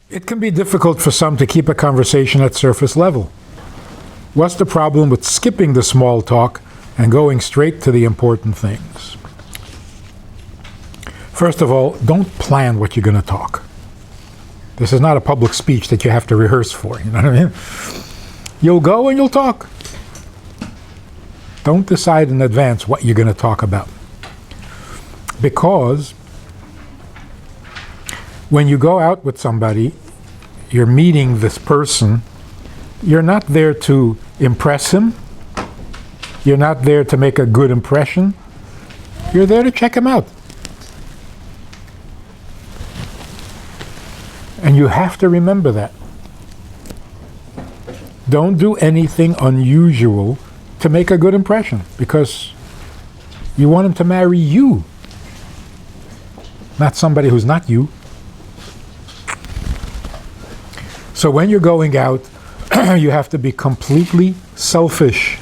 It can be difficult for some to keep a conversation at surface level. What's the problem with skipping the small talk and going straight to the important things? First of all, don't plan what you're going to talk. This is not a public speech that you have to rehearse for, you know what I mean? You'll go and you'll talk. Don't decide in advance what you're going to talk about. Because when you go out with somebody, you're meeting this person, you're not there to impress him. You're not there to make a good impression. You're there to check him out. And you have to remember that. Don't do anything unusual to make a good impression, because you want him to marry you, not somebody who's not you. So when you're going out, you have to be completely selfish.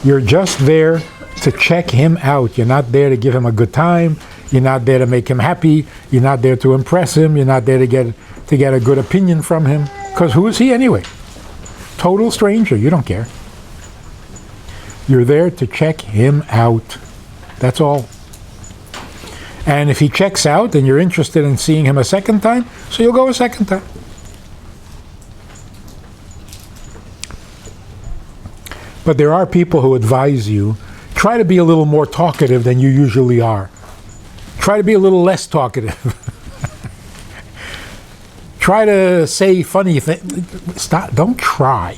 You're just there to check him out. You're not there to give him a good time. You're not there to make him happy. You're not there to impress him. You're not there to get a good opinion from him. Because who is he anyway? Total stranger. You don't care. You're there to check him out. That's all. And if he checks out and you're interested in seeing him a second time, so you'll go a second time. But there are people who advise you, try to be a little more talkative than you usually are. Try to be a little less talkative. Try to say funny things. Stop. Don't try.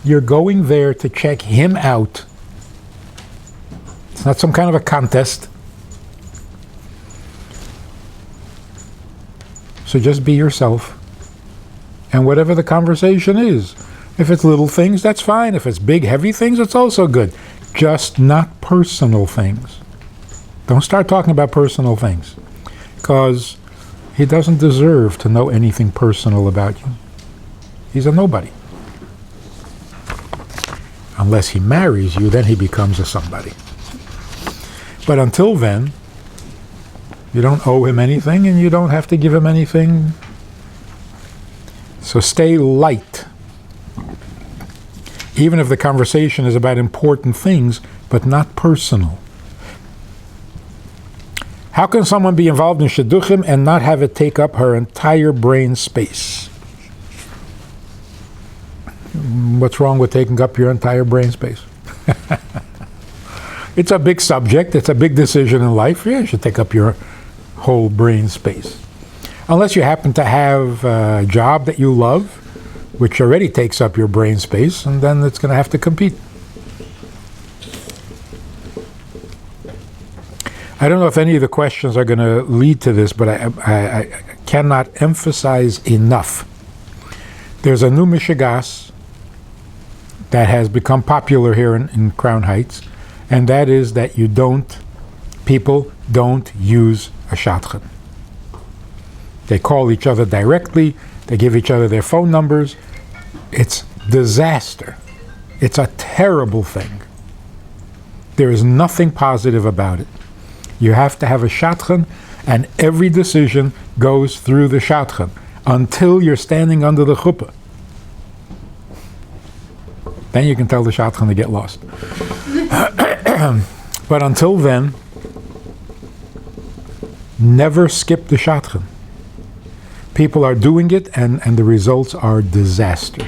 You're going there to check him out. It's not some kind of a contest. So just be yourself. And whatever the conversation is, if it's little things, that's fine. If it's big, heavy things, it's also good. Just not personal things. Don't start talking about personal things, because he doesn't deserve to know anything personal about you. He's a nobody. Unless he marries you, then he becomes a somebody. But until then, you don't owe him anything and you don't have to give him anything. So stay light. Even if the conversation is about important things, but not personal. How can someone be involved in shidduchim and not have it take up her entire brain space? What's wrong with taking up your entire brain space? It's a big subject. It's a big decision in life. Yeah, you should take up your whole brain space. Unless you happen to have a job that you love, which already takes up your brain space, and then it's going to have to compete. I don't know if any of the questions are going to lead to this, but I cannot emphasize enough. There's a new Mishigas that has become popular here in Crown Heights, and that is that people don't use a shadchan. They call each other directly, they give each other their phone numbers. It's disaster. It's a terrible thing. There is nothing positive about it. You have to have a shadchan, and every decision goes through the shadchan until you're standing under the chuppah. Then you can tell the shadchan to get lost. But until then, never skip the shadchan. People are doing it, and the results are disaster.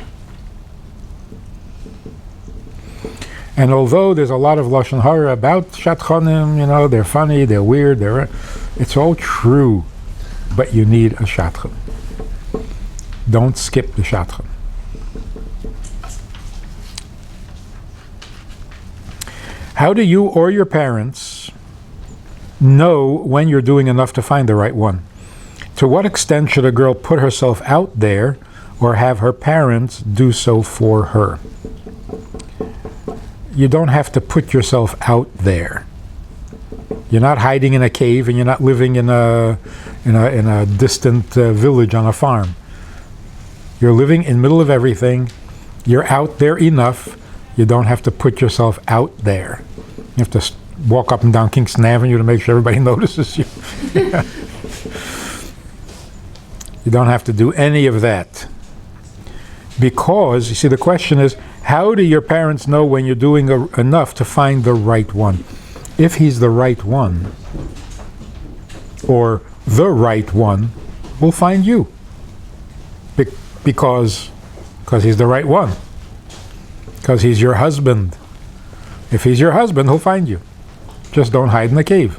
And although there's a lot of lashon hara about shadchanim, they're funny, they're weird, it's all true, but you need a shadchan. Don't skip the shadchan. How do you or your parents know when you're doing enough to find the right one? To what extent should a girl put herself out there or have her parents do so for her? You don't have to put yourself out there. You're not hiding in a cave, and you're not living in a distant village on a farm. You're living in the middle of everything. You're out there enough. You don't have to put yourself out there. You have to walk up and down Kingston Avenue to make sure everybody notices you. You don't have to do any of that. Because, you see, the question is, how do your parents know when you're doing enough to find the right one? If he's the right one, or the right one, will find you. Because he's the right one. Because he's your husband. If he's your husband, he'll find you. Just don't hide in the cave.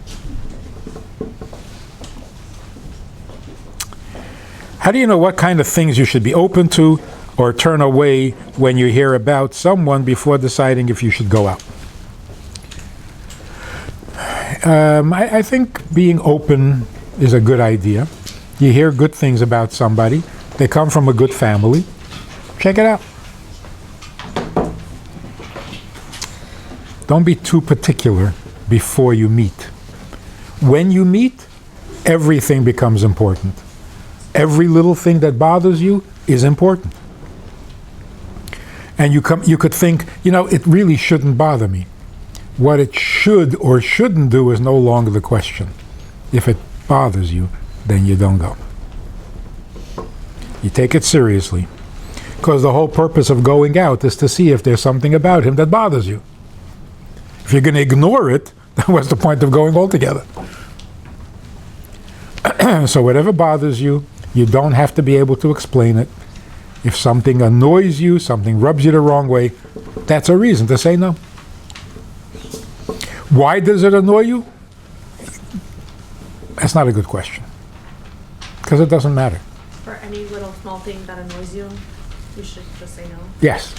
How do you know what kind of things you should be open to or turn away when you hear about someone before deciding if you should go out? I think being open is a good idea. You hear good things about somebody. They come from a good family. Check it out. Don't be too particular before you meet. When you meet, everything becomes important. Every little thing that bothers you is important. And you could think, it really shouldn't bother me. What it should or shouldn't do is no longer the question. If it bothers you, then you don't go. You take it seriously. Because the whole purpose of going out is to see if there's something about him that bothers you. If you're going to ignore it, then what's the point of going altogether? So whatever bothers you, you don't have to be able to explain it. If something annoys you, something rubs you the wrong way, that's a reason to say no. Why does it annoy you? That's not a good question. Because it doesn't matter. For any little small thing that annoys you, you should just say no. Yes.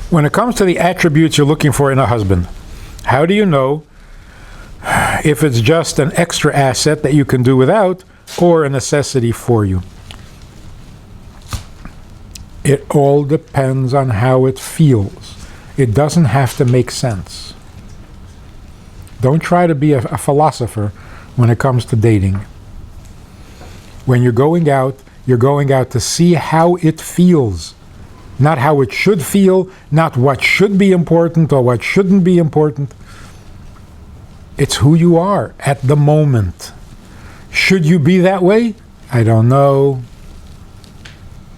When it comes to the attributes you're looking for in a husband, how do you know if it's just an extra asset that you can do without or a necessity for you? It all depends on how it feels. It doesn't have to make sense. Don't try to be a philosopher when it comes to dating. When you're going out to see how it feels. Not how it should feel, not what should be important or what shouldn't be important. It's who you are at the moment. Should you be that way? I don't know.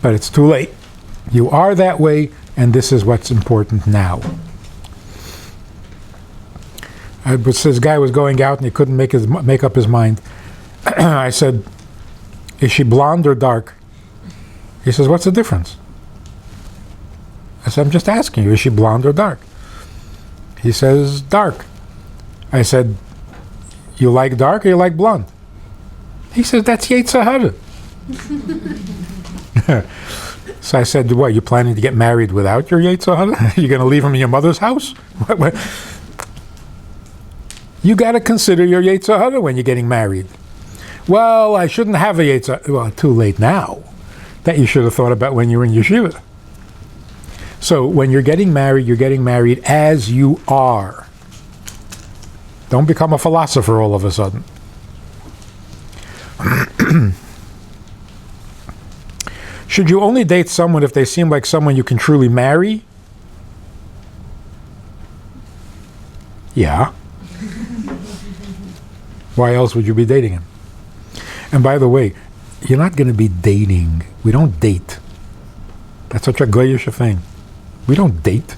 But it's too late. You are that way, and this is what's important now. This guy was going out and he couldn't make up his mind. I said, "Is she blonde or dark?" He says, "What's the difference?" I said, "I'm just asking you, is she blonde or dark?" He says, "Dark." I said, "You like dark or you like blonde?" He says, "That's Yetzer Hara." So I said, "What, you planning to get married without your Yetzer Hara? You're going to leave him in your mother's house?" You got to consider your Yetzer Hara when you're getting married. "Well, I shouldn't have a Yetzer Hara." Well, too late now. That you should have thought about when you were in yeshiva. So when you're getting married as you are. Don't become a philosopher all of a sudden. Should you only date someone if they seem like someone you can truly marry? Yeah. Why else would you be dating him? And by the way, you're not going to be dating. We don't date. That's such a goyish thing. We don't date.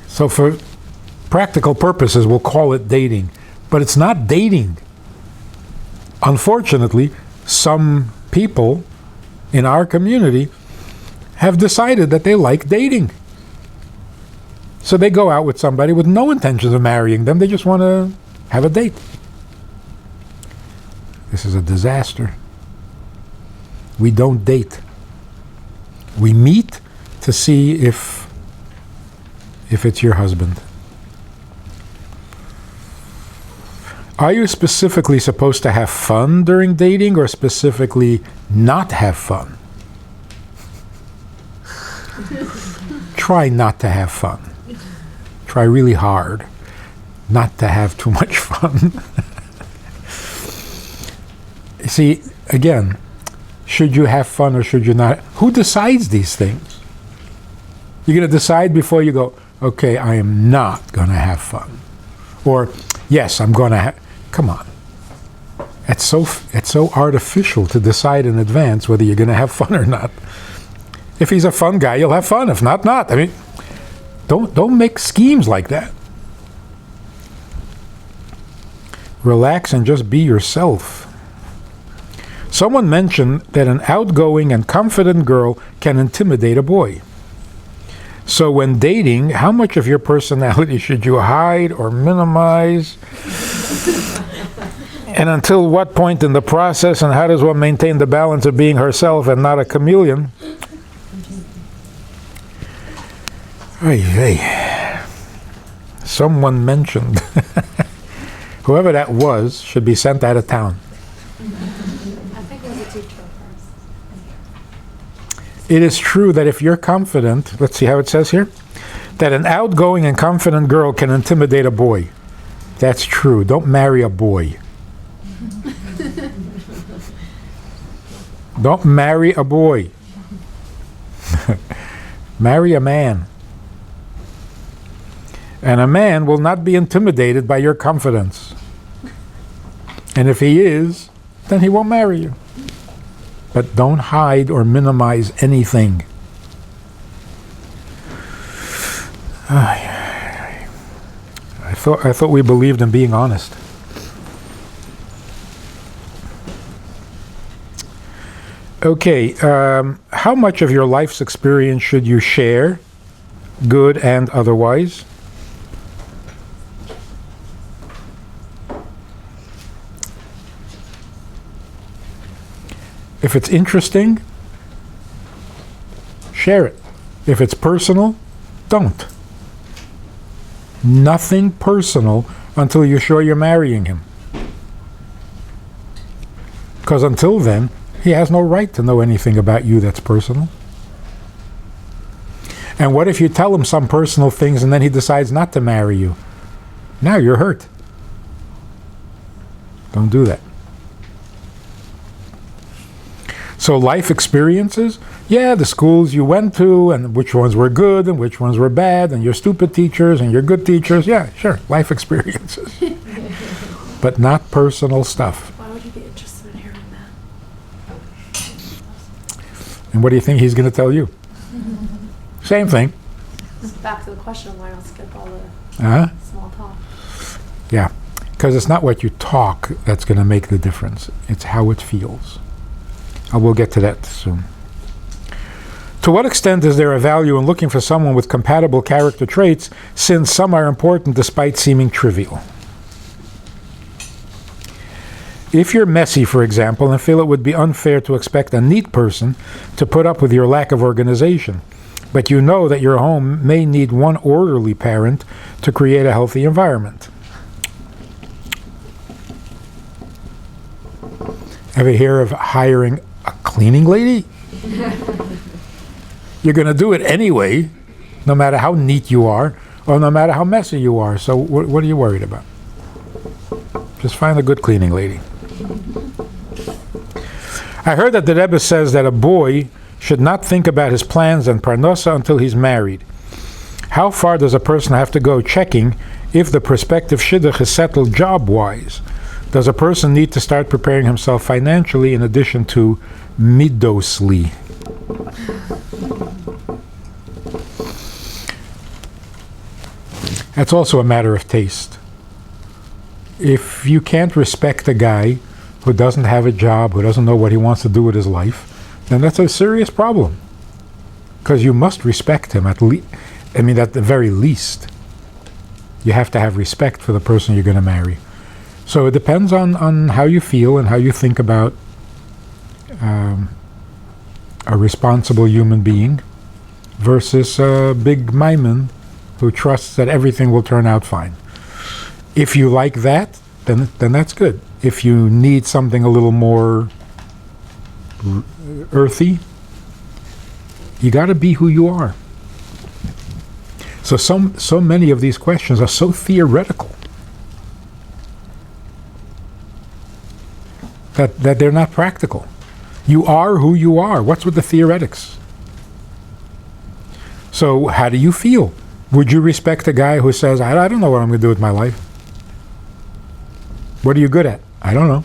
So for practical purposes, we'll call it dating. But it's not dating. Unfortunately, some people in our community have decided that they like dating. So they go out with somebody with no intentions of marrying them. They just want to have a date. This is a disaster. We don't date. We meet to see if it's your husband. Are you specifically supposed to have fun during dating or specifically not have fun? Try not to have fun. Try really hard not to have too much fun. See, again, should you have fun or should you not? Who decides these things? You're going to decide before you go, okay, I am not going to have fun. Or, yes, I'm going to have... Come on. It's so artificial to decide in advance whether you're going to have fun or not. If he's a fun guy, you'll have fun. If not, not. I mean, don't make schemes like that. Relax and just be yourself. Someone mentioned that an outgoing and confident girl can intimidate a boy. So when dating, how much of your personality should you hide or minimize? And until what point in the process, and how does one maintain the balance of being herself and not a chameleon? Hey. Someone mentioned whoever that was should be sent out of town. I think it was a teacher first. It is true that if you're confident, let's see how it says here, that an outgoing and confident girl can intimidate a boy. That's true. Don't marry a boy. Don't marry a boy. Marry a man. And a man will not be intimidated by your confidence. And if he is, then he won't marry you. But don't hide or minimize anything. I thought we believed in being honest. Okay, how much of your life's experience should you share, good and otherwise? If it's interesting, share it. If it's personal, don't. Nothing personal until you're sure you're marrying him. Because until then, he has no right to know anything about you that's personal. And what if you tell him some personal things and then he decides not to marry you? Now you're hurt. Don't do that. So life experiences, yeah, the schools you went to and which ones were good and which ones were bad and your stupid teachers and your good teachers, yeah, sure, life experiences. But not personal stuff. Why would you be interested in hearing that? And what do you think he's going to tell you? Same thing. Back to the question, why not skip all the small talk? Yeah, because it's not what you talk that's going to make the difference. It's how it feels. I will get to that soon. To what extent is there a value in looking for someone with compatible character traits, since some are important despite seeming trivial? If you're messy, for example, and feel it would be unfair to expect a neat person to put up with your lack of organization, but you know that your home may need one orderly parent to create a healthy environment. Ever hear of hiring a cleaning lady? You're going to do it anyway, no matter how neat you are, or no matter how messy you are. So what are you worried about? Just find a good cleaning lady. I heard that the Rebbe says that a boy should not think about his plans and parnasa until he's married. How far does a person have to go checking if the prospective shidduch is settled job-wise? Does a person need to start preparing himself financially in addition to midosly? That's also a matter of taste. If you can't respect a guy who doesn't have a job, who doesn't know what he wants to do with his life, then that's a serious problem. Because you must respect him at the very least. You have to have respect for the person you're going to marry. So it depends on how you feel and how you think about a responsible human being versus a big maimon who trusts that everything will turn out fine. If you like that, then that's good. If you need something a little more earthy, you got to be who you are. So many of these questions are so theoretical that they're not practical. You are who you are. What's with the theoretics? So how do you feel? Would you respect a guy who says, I don't know what I'm going to do with my life? What are you good at? I don't know.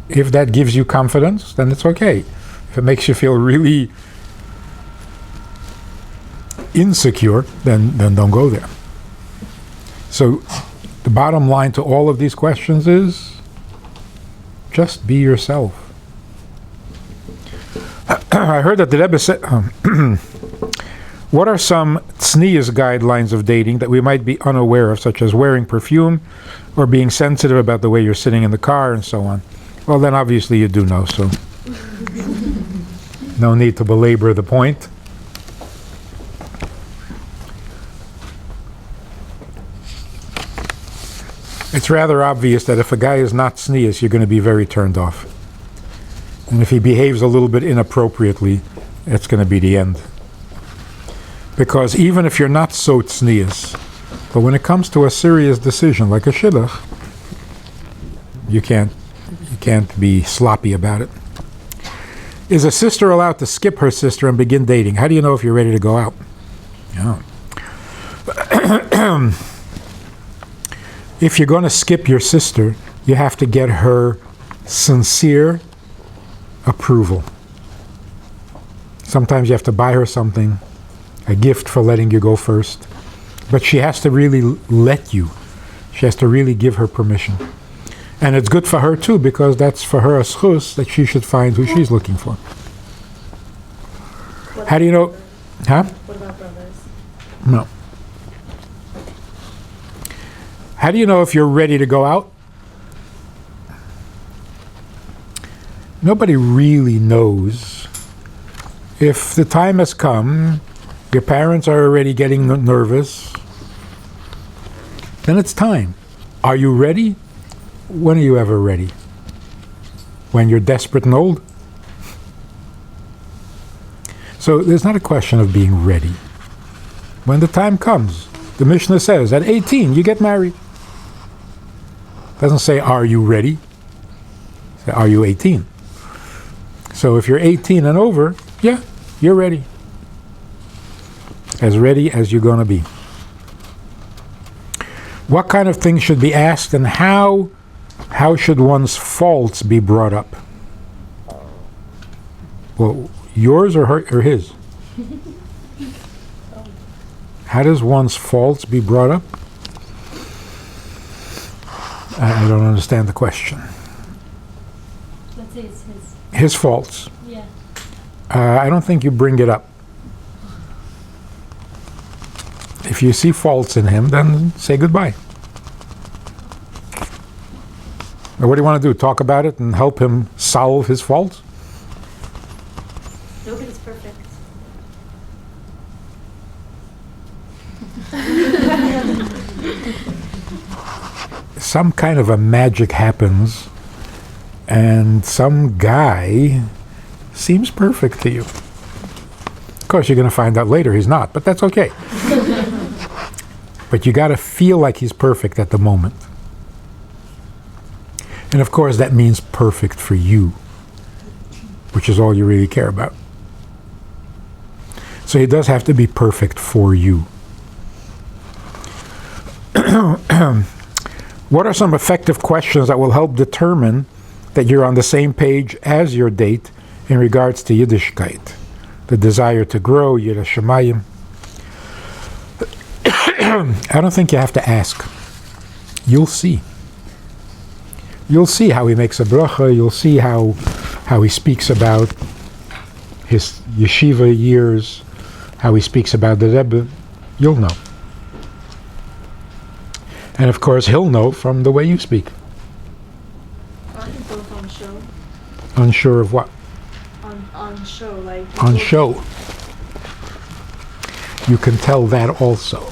If that gives you confidence, then it's okay. If it makes you feel really insecure, then don't go there. So the bottom line to all of these questions is just be yourself. I heard that the Rebbe said, what are some tznius guidelines of dating that we might be unaware of, such as wearing perfume or being sensitive about the way you're sitting in the car and so on? Well, then obviously you do know, so no need to belabor the point. It's rather obvious that if a guy is not tznius, you're going to be very turned off. And if he behaves a little bit inappropriately, it's going to be the end. Because even if you're not so tznius, but when it comes to a serious decision like a shidduch, you can't be sloppy about it. Is a sister allowed to skip her sister and begin dating? How do you know if you're ready to go out? Yeah. If you're going to skip your sister, you have to get her sincere approval. Sometimes you have to buy her something, a gift for letting you go first. But she has to really let you. She has to really give her permission. And it's good for her too, because that's for her a schus that she should find who she's looking for. How do you know? Huh? What about brothers? No. How do you know if you're ready to go out? Nobody really knows. If the time has come, your parents are already getting nervous, then it's time. Are you ready? When are you ever ready? When you're desperate and old? So there's not a question of being ready. When the time comes, the Mishnah says, at 18, you get married. It doesn't say, are you ready? It says, are you 18? So if you're 18 and over, yeah, you're ready. As ready as you're going to be. What kind of things should be asked, and how should one's faults be brought up? Well, yours or his? How does one's faults be brought up? I don't understand the question. Let's say it's his. His faults. Yeah. I don't think you bring it up. If you see faults in him, then say goodbye. Or what do you want to do? Talk about it and help him solve his faults? Nobody's perfect. Some kind of a magic happens, and some guy seems perfect to you. Of course, you're going to find out later he's not, but that's okay. But you got to feel like he's perfect at the moment. And of course, that means perfect for you, which is all you really care about. So he does have to be perfect for you. What are some effective questions that will help determine that you're on the same page as your date in regards to Yiddishkeit? The desire to grow, Yiras Shamayim. I don't think you have to ask. You'll see. You'll see how he makes a bracha. You'll see how he speaks about his yeshiva years, how he speaks about the Rebbe. You'll know. And of course, he'll know from the way you speak. I think both on show. Unsure of what? On show, like. On show. You can tell that also.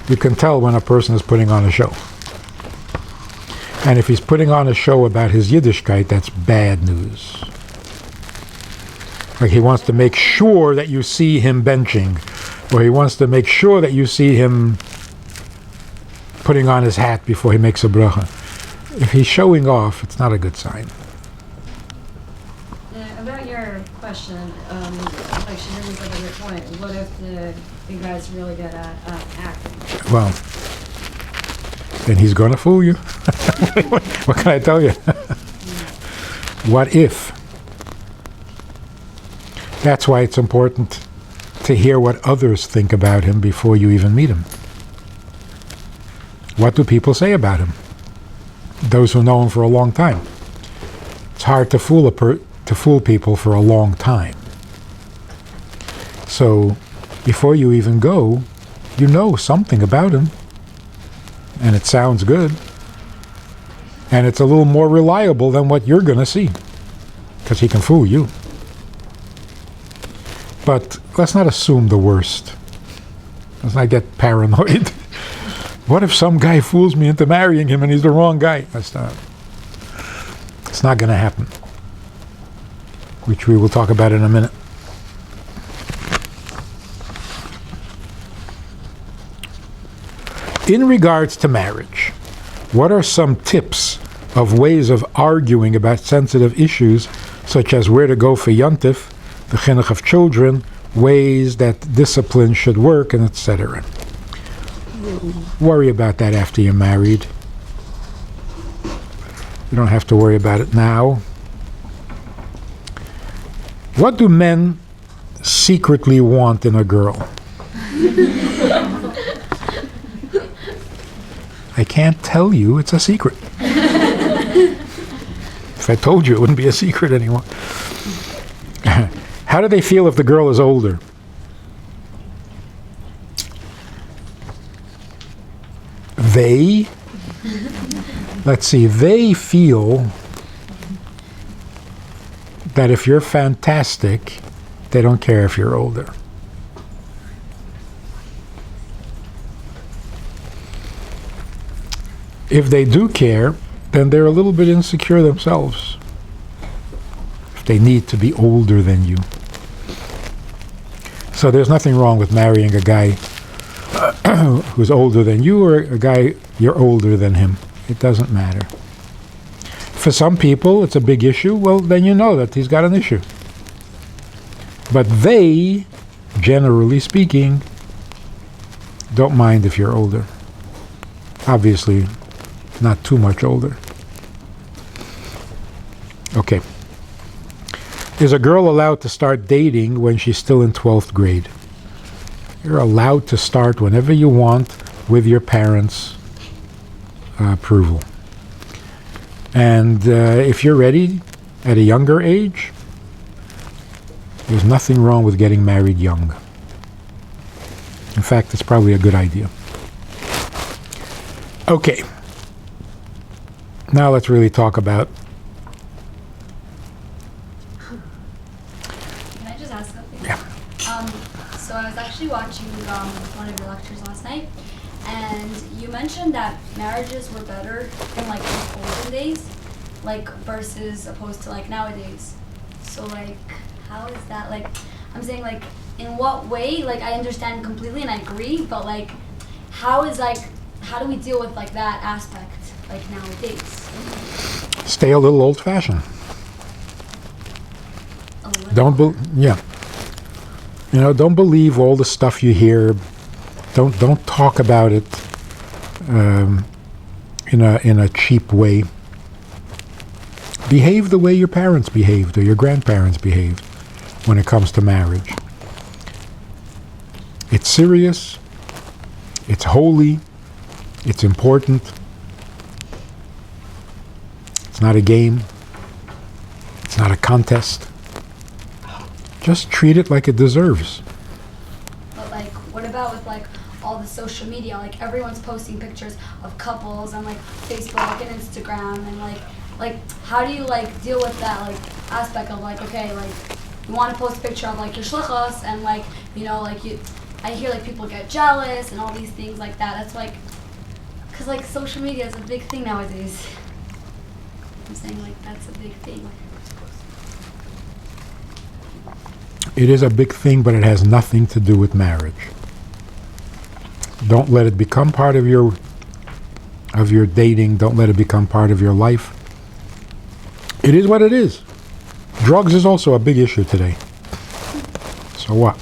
You can tell when a person is putting on a show. And if he's putting on a show about his Yiddishkeit, that's bad news. Like he wants to make sure that you see him benching, or he wants to make sure that you see him putting on his hat before he makes a bracha. If he's showing off, it's not a good sign. About your question, like she brings up a good point. What if the guy's really good at acting? Well, then he's going to fool you. What can I tell you? What if? That's why it's important to hear what others think about him before you even meet him. What do people say about him? Those who know him for a long time. It's hard to fool people for a long time. So before you even go, you know something about him, and it sounds good, and it's a little more reliable than what you're going to see, because he can fool you. But let's not assume the worst. Let's not get paranoid. What if some guy fools me into marrying him and he's the wrong guy? It's not going to happen, which we will talk about in a minute. In regards to marriage, what are some tips of ways of arguing about sensitive issues, such as where to go for yontif, the chinuch of children, ways that discipline should work, and etc.? Worry about that after you're married. You don't have to worry about it now. What do men secretly want in a girl? I can't tell you, it's a secret. If I told you, it wouldn't be a secret anymore. How do they feel if the girl is older? They feel that if you're fantastic, they don't care if you're older. If they do care, then they're a little bit insecure themselves. If they need to be older than you. So there's nothing wrong with marrying a guy who's older than you, or a guy you're older than him. It doesn't matter. For some people, it's a big issue. Well, then you know that he's got an issue. But they, generally speaking, don't mind if you're older. Obviously, not too much older. Okay. Is a girl allowed to start dating when she's still in 12th grade? You're allowed to start whenever you want with your parents' approval. And if you're ready at a younger age, there's nothing wrong with getting married young. In fact, it's probably a good idea. Okay. Now let's really talk about... Can I just ask something? Yeah. So I was actually watching one of your lectures last night, and you mentioned that marriages were better in like the olden days, like versus opposed to like nowadays. So like, how is that? Like, I'm saying like, in what way? Like, I understand completely and I agree, but like, how do we deal with like that aspect like nowadays? Stay a little old-fashioned. A little? Don't believe all the stuff you hear. Don't talk about it in a cheap way. Behave the way your parents behaved or your grandparents behaved when it comes to marriage. It's serious. It's holy. It's important. It's not a game. It's not a contest. Just treat it like it deserves. But like, what about with like all the social media? Like everyone's posting pictures of couples on like Facebook and Instagram, and like how do you like deal with that like aspect of like, okay, like you want to post a picture of like your shlichus, and like, you know, like I hear like people get jealous and all these things like that. That's like, cause like social media is a big thing nowadays. I'm saying like that's a big thing. It is a big thing, but it has nothing to do with marriage. Don't let it become part of your dating. Don't let it become part of your life. It is what it is. Drugs is also a big issue today. So what?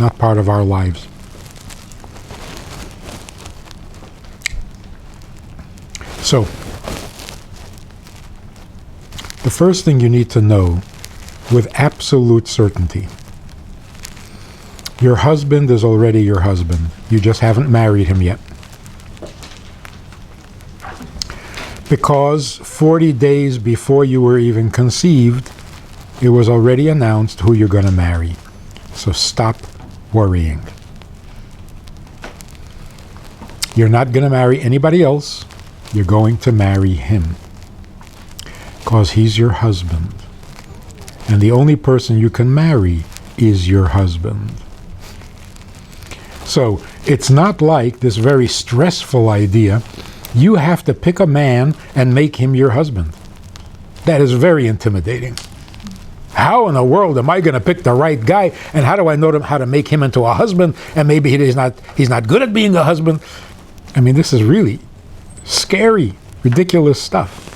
Not part of our lives. So, the first thing you need to know with absolute certainty, your husband is already your husband. You just haven't married him yet. Because 40 days before you were even conceived, it was already announced who you're going to marry. So stop worrying. You're not going to marry anybody else. You're going to marry him. Because he's your husband. And the only person you can marry is your husband. So it's not like this very stressful idea, you have to pick a man and make him your husband. That is very intimidating. How in the world am I going to pick the right guy, and how do I know how to make him into a husband, and maybe he's not good at being a husband? I mean, this is really scary, ridiculous stuff.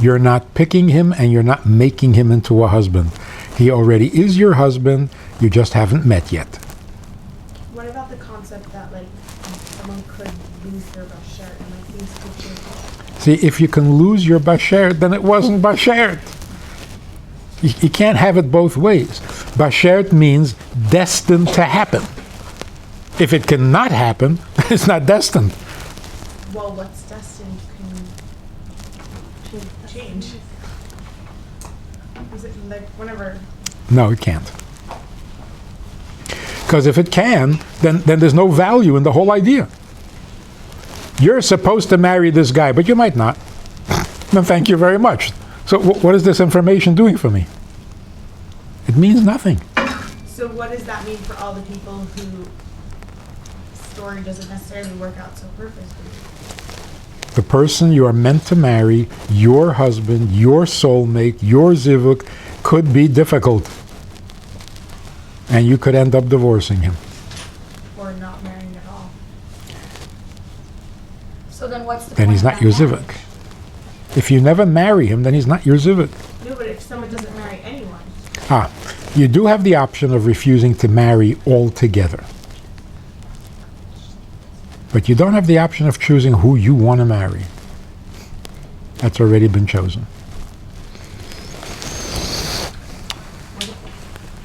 You're not picking him and you're not making him into a husband. He already is your husband, you just haven't met yet. What about the concept that like someone could lose their bashert and like things could change? See, if you can lose your bashert, then it wasn't bashert. You can't have it both ways. Bashert means destined to happen. If it cannot happen, it's not destined. Well, what's destined can change. Is it like whenever? No, it can't. Because if it can, then there's no value in the whole idea. You're supposed to marry this guy, but you might not. Then thank you very much. So what is this information doing for me? It means nothing. So what does that mean for all the people who story doesn't necessarily work out so perfectly? The person you are meant to marry, your husband, your soulmate, your zivuk, could be difficult. And you could end up divorcing him. Or not marrying at all. So then what's the Then point he's of not your that marriage? zivuk. If you never marry him, then he's not your zivuk. No, but if someone doesn't marry anyone. You do have the option of refusing to marry altogether. But you don't have the option of choosing who you want to marry. That's already been chosen.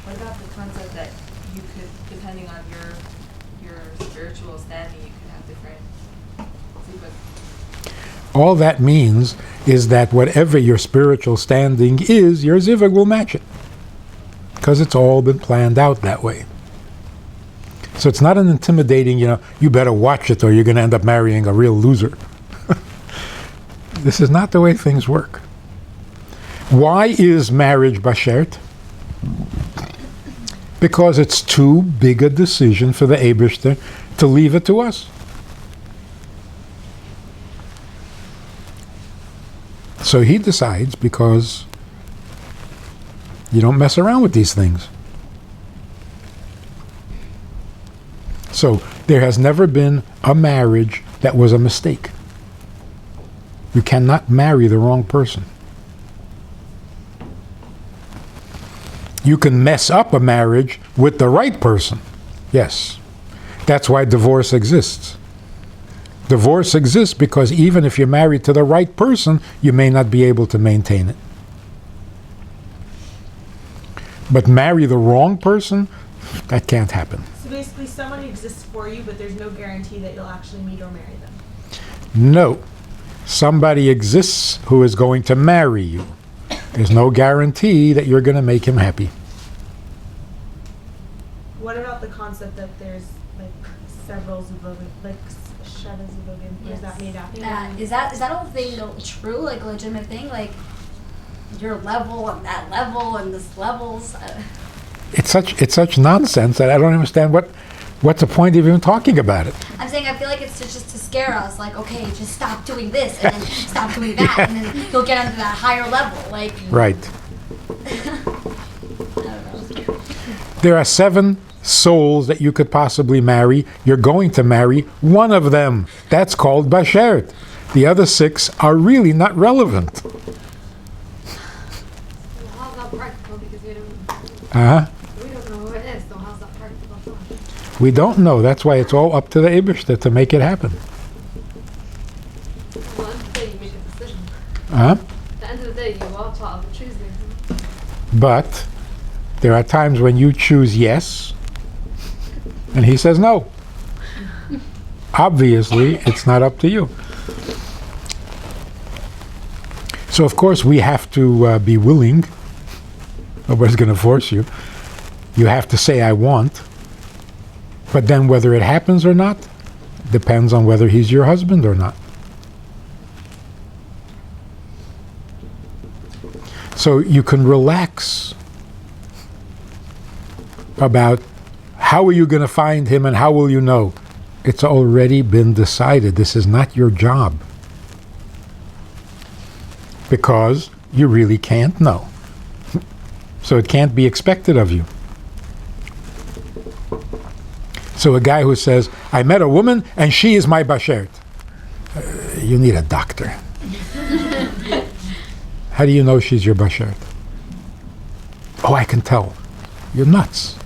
What about the concept that you could, depending on your spiritual standing, you could have different zivug? All that means is that whatever your spiritual standing is, your zivug will match it. Because it's all been planned out that way. So it's not an intimidating, you better watch it or you're going to end up marrying a real loser. This is not the way things work. Why is marriage bashert? Because it's too big a decision for the Eibishter to leave it to us. So he decides because you don't mess around with these things. So there has never been a marriage that was a mistake. You cannot marry the wrong person. You can mess up a marriage with the right person. Yes. That's why divorce exists. Divorce exists because even if you're married to the right person, you may not be able to maintain it. But marry the wrong person, that can't happen. So basically someone exists for you, but there's no guarantee that you'll actually meet or marry them. No. Somebody exists who is going to marry you. There's no guarantee that you're going to make him happy. What about the concept that there's like several zivugim, like shada zivugim? Is that made up? Is that whole thing true, like a legitimate thing? Like your level and that level and this levels? It's such nonsense that I don't understand what's the point of even talking about it. I'm saying I feel like it's just to scare us, like, okay, just stop doing this and then stop doing that, and then you'll get onto that higher level. Like, Right. I don't know. There are 7 souls that you could possibly marry. You're going to marry one of them. That's called bashert. The other 6 are really not relevant. Uh-huh. We don't know who it is, so how's that practical? We don't know. That's why it's all up to the Eibishter to make it happen. Well, at the end of the day, you make a decision. Uh-huh. At the end of the day, you are part of the choosing. But there are times when you choose yes, and he says no. Obviously, it's not up to you. So, of course, we have to be willing. Nobody's going to force you. You have to say, I want. But then whether it happens or not depends on whether he's your husband or not. So you can relax about how are you going to find him and how will you know? It's already been decided. This is not your job. Because you really can't know. So it can't be expected of you. So a guy who says, I met a woman and she is my bashert. You need a doctor. How do you know she's your bashert? Oh, I can tell. You're nuts.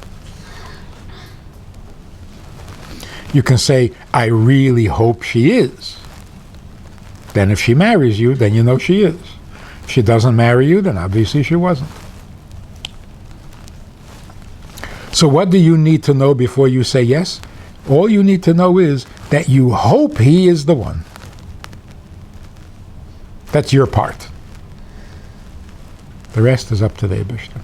You can say, I really hope she is. Then if she marries you, then you know she is. If she doesn't marry you, then obviously she wasn't. So what do you need to know before you say yes? All you need to know is that you hope he is the one. That's your part. The rest is up to the Eibishter.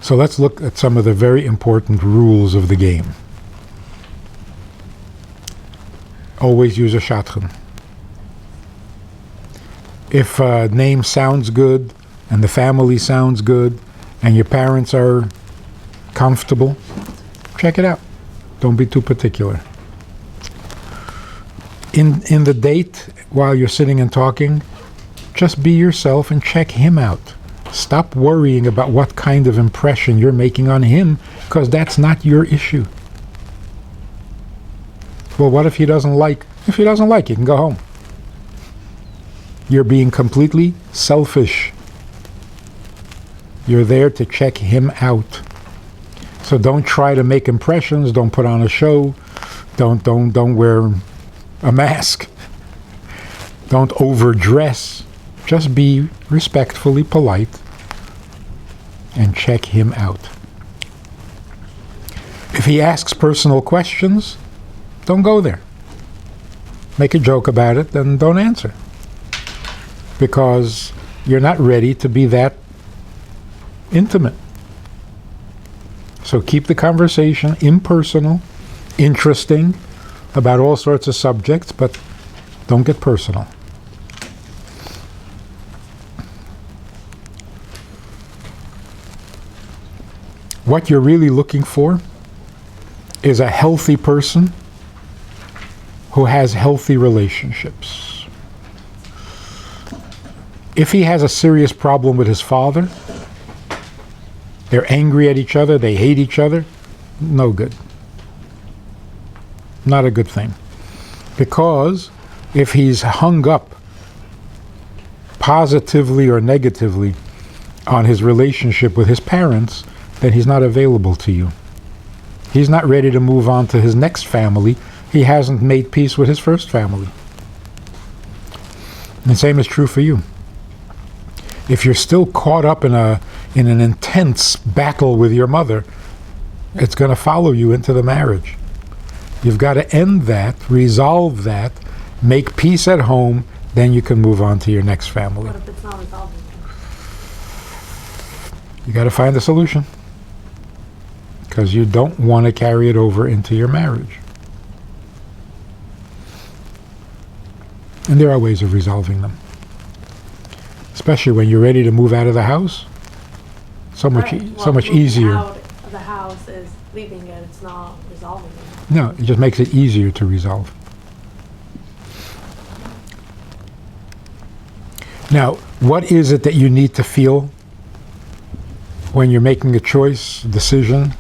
So let's look at some of the very important rules of the game. Always use a shadchan. If a name sounds good and the family sounds good and your parents are comfortable, check it out. Don't be too particular. In the date, while you're sitting and talking, just be yourself and check him out. Stop worrying about what kind of impression you're making on him, because that's not your issue. Well, what if he doesn't like? If he doesn't like, you can go home. You're being completely selfish. You're there to check him out. So don't try to make impressions. Don't put on a show. Don't wear a mask. Don't overdress. Just be respectfully polite and check him out. If he asks personal questions, don't go there. Make a joke about it, then don't answer. Because you're not ready to be that intimate. So keep the conversation impersonal, interesting, about all sorts of subjects, but don't get personal. What you're really looking for is a healthy person who has healthy relationships. If he has a serious problem with his father, they're angry at each other, they hate each other, no good. Not a good thing. Because if he's hung up positively or negatively on his relationship with his parents, then he's not available to you. He's not ready to move on to his next family. He hasn't made peace with his first family. And the same is true for you. If you're still caught up in an intense battle with your mother, it's going to follow you into the marriage. You've got to end that, resolve that, make peace at home, then you can move on to your next family. What if it's not resolving? You got to find a solution. Because you don't want to carry it over into your marriage. And there are ways of resolving them. Especially when you're ready to move out of the house. So much easier. Out of the house is leaving it. It's not resolving it. No, it just makes it easier to resolve. Now, what is it that you need to feel when you're making a choice, decision?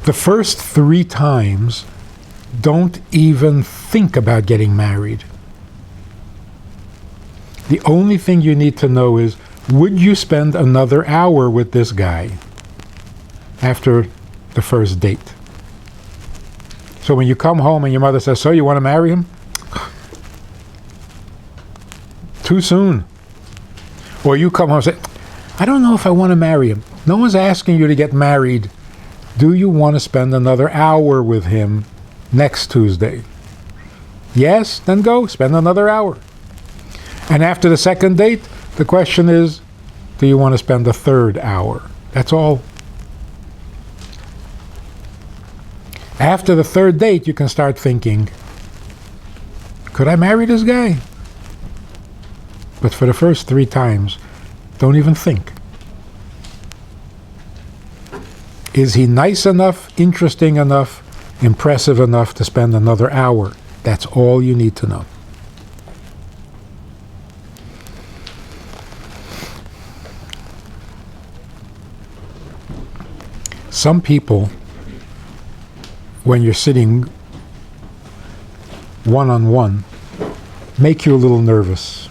The first 3 times, don't even think about getting married. The only thing you need to know is, would you spend another hour with this guy after the first date? So when you come home and your mother says, so you want to marry him? Too soon. Or you come home and say, I don't know if I want to marry him. No one's asking you to get married. Do you want to spend another hour with him next Tuesday? Yes? Then go. Spend another hour. And after the second date, the question is, do you want to spend a third hour? That's all. After the third date, you can start thinking, could I marry this guy? But for the first 3 times, don't even think. Is he nice enough, interesting enough, impressive enough to spend another hour? That's all you need to know. Some people, when you're sitting one-on-one, make you a little nervous.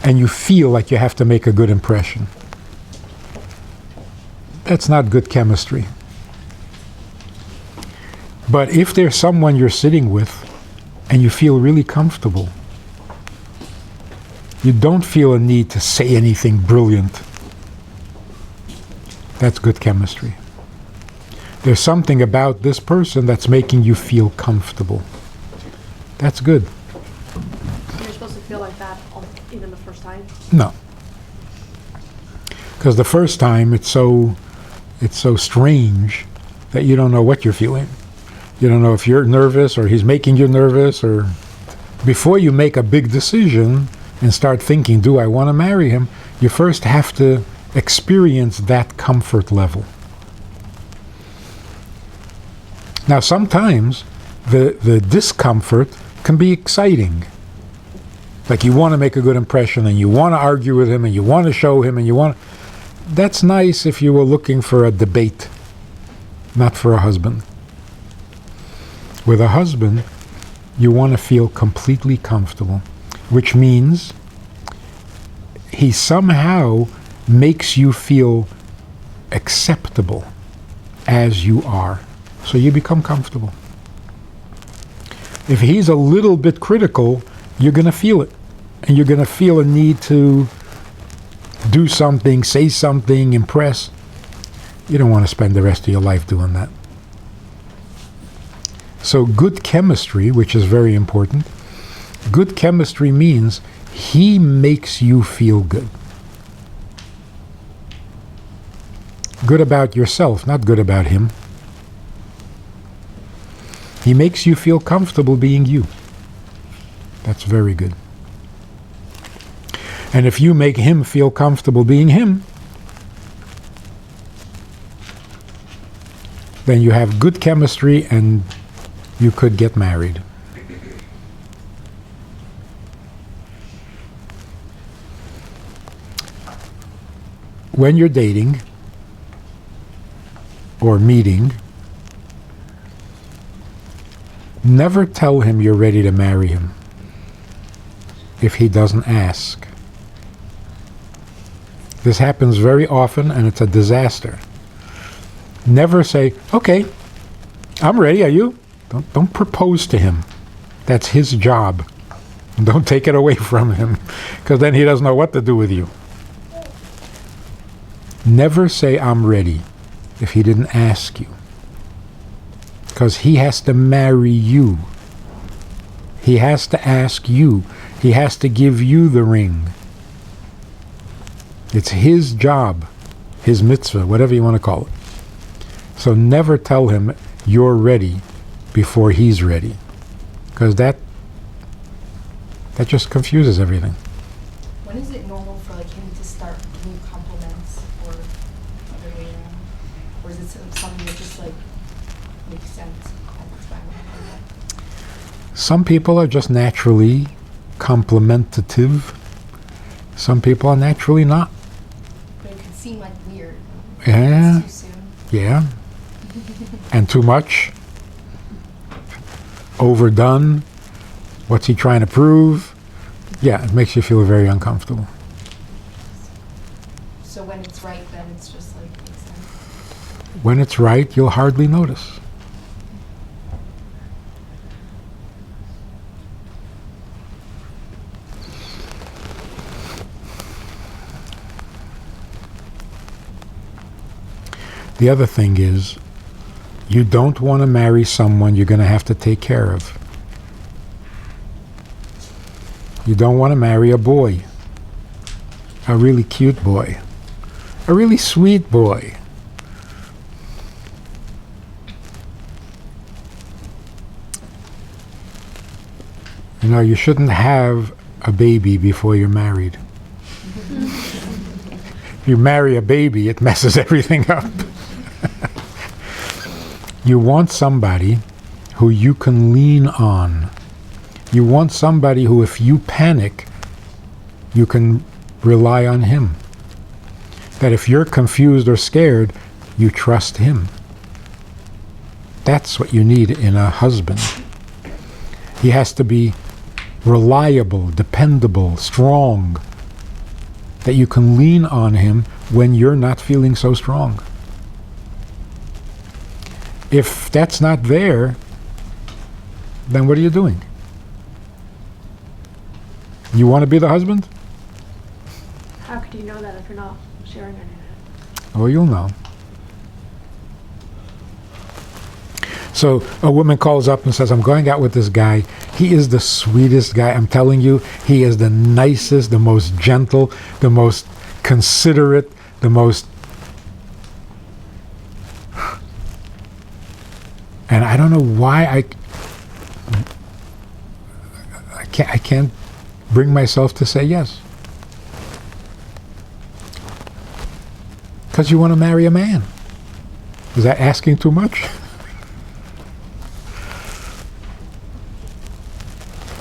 And you feel like you have to make a good impression. That's not good chemistry. But if there's someone you're sitting with and you feel really comfortable, you don't feel a need to say anything brilliant. That's good chemistry. There's something about this person that's making you feel comfortable. That's good. You're supposed to feel like that even the first time? No. Because the first time it's so strange that you don't know what you're feeling. You don't know if you're nervous or he's making you nervous, or before you make a big decision and start thinking, do I want to marry him? You first have to experience that comfort level. Now sometimes the discomfort can be exciting. Like you want to make a good impression and you want to argue with him and you want to show him and you want... That's nice if you were looking for a debate, not for a husband. With a husband, you want to feel completely comfortable, which means he somehow makes you feel acceptable as you are. So you become comfortable. If he's a little bit critical, you're going to feel it. And you're going to feel a need to do something, say something, impress. You don't want to spend the rest of your life doing that. So good chemistry, which is very important, good chemistry means he makes you feel good. Good about yourself, not good about him. He makes you feel comfortable being you. That's very good. And if you make him feel comfortable being him, then you have good chemistry and you could get married. When you're dating or meeting, never tell him you're ready to marry him if he doesn't ask. This happens very often and it's a disaster. Never say, okay, I'm ready, are you? Don't propose to him. That's his job. Don't take it away from him, because then he doesn't know what to do with you. Never say I'm ready if he didn't ask you, because he has to marry you. He has to ask you. He has to give you the ring. It's his job, his mitzvah, whatever you want to call it. So never tell him you're ready before he's ready, because that just confuses everything. When is it normal for like him to start giving compliments or other way around? Or is it something that just like makes sense at the time? Some people are just naturally complimentative. Some people are naturally not. But it could seem like weird. Yeah, It's too soon. yeah. And too much. Overdone. What's he trying to prove? Yeah, it makes you feel very uncomfortable. So when it's right, then it's just like makes sense. When it's right, you'll hardly notice. The other thing is, you don't want to marry someone you're going to have to take care of. You don't want to marry a boy, a really cute boy, a really sweet boy. You know, you shouldn't have a baby before you're married. If you marry a baby, it messes everything up. You want somebody who you can lean on. You want somebody who, if you panic, you can rely on him. That if you're confused or scared, you trust him. That's what you need in a husband. He has to be reliable, dependable, strong. That you can lean on him when you're not feeling so strong. If that's not there, then what are you doing? You want to be the husband? How could you know that if you're not sharing any of it? Oh, you'll know. So a woman calls up and says, I'm going out with this guy. He is the sweetest guy. I'm telling you, he is the nicest, the most gentle, the most considerate, the most... And I don't know why I can't bring myself to say yes. Because you want to marry a man. Is that asking too much?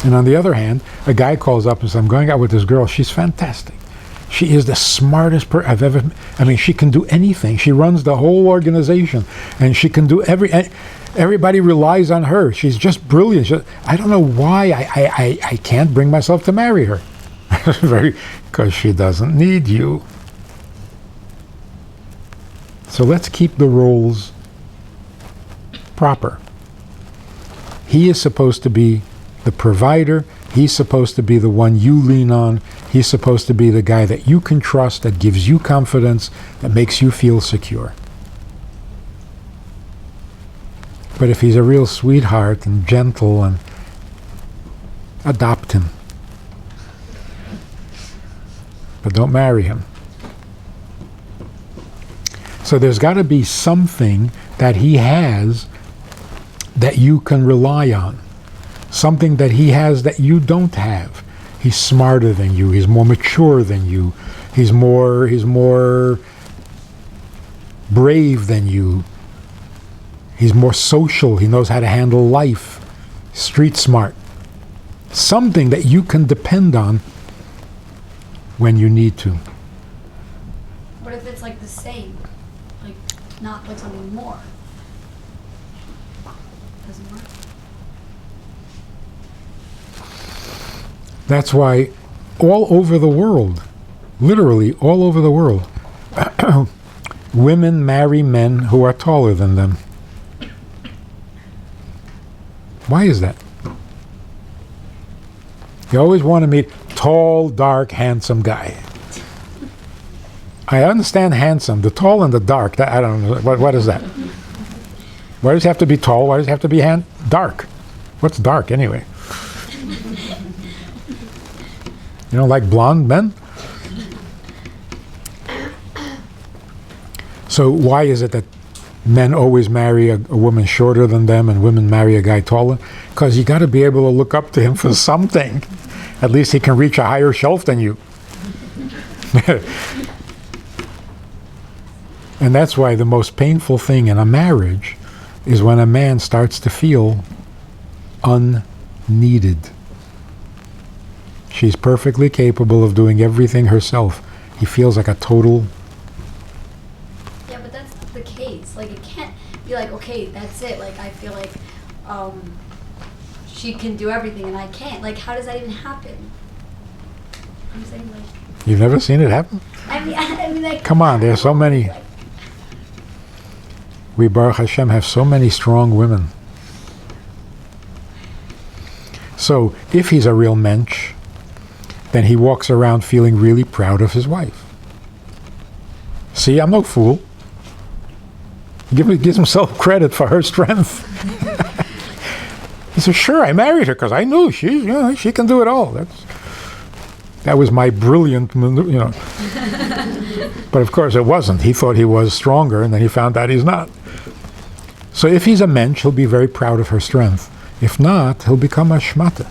And on the other hand, a guy calls up and says, I'm going out with this girl. She's fantastic. She is the smartest person I've ever... I mean, she can do anything. She runs the whole organization. And she can do everybody relies on her. She's just brilliant. I don't know why I can't bring myself to marry her. Because she doesn't need you. So let's keep the roles proper. He is supposed to be the provider. He's supposed to be the one you lean on. He's supposed to be the guy that you can trust, that gives you confidence, that makes you feel secure. But if he's a real sweetheart and gentle, and adopt him. But don't marry him. So there's got to be something that he has that you can rely on. Something that he has that you don't have. He's smarter than you. He's more mature than you. He's more brave than you. He's more social. He knows how to handle life. Street smart. Something that you can depend on when you need to. What if it's like the same? Like, not like something more? Doesn't work. That's why all over the world, literally all over the world, women marry men who are taller than them. Why is that? You always want to meet tall, dark, handsome guy. I understand handsome. The tall and the dark, that, I don't know. What is that? Why does he have to be tall? Why does he have to be dark? What's dark anyway? You don't like blonde men? So why is it that men always marry a woman shorter than them and women marry a guy taller? Because you got to be able to look up to him for something. At least he can reach a higher shelf than you. And that's why the most painful thing in a marriage is when a man starts to feel unneeded. She's perfectly capable of doing everything herself. He feels like a total... Yeah, but that's not the case. Like, it can't be like, okay, that's it. Like, I feel like she can do everything and I can't. Like, how does that even happen? I'm saying like. You've never seen it happen? I mean like. Come on, there's so many. Like, We, Baruch Hashem, have so many strong women. So, if he's a real mensch, then he walks around feeling really proud of his wife. See, I'm no fool. He gives himself credit for her strength. He says, sure, I married her because I knew she can do it all. That was my brilliant maneuver, But of course it wasn't. He thought he was stronger, and then he found out he's not. So if he's a mensch, he'll be very proud of her strength. If not, he'll become a shmata.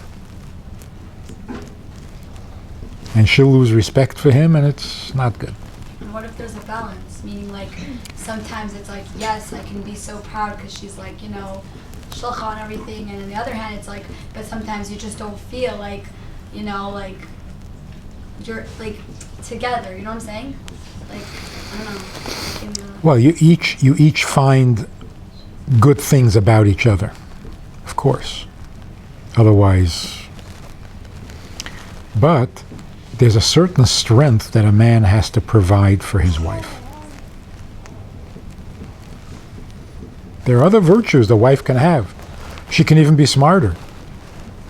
And she'll lose respect for him, and it's not good. And what if there's a balance? Meaning like, sometimes it's like, yes, I can be so proud because she's like, shlocha and everything. And on the other hand, it's like, but sometimes you just don't feel like, like, you're like together, you know what I'm saying? Like, I don't know. Well, you each find good things about each other, of course. Otherwise, but there's a certain strength that a man has to provide for his wife. There are other virtues the wife can have. She can even be smarter.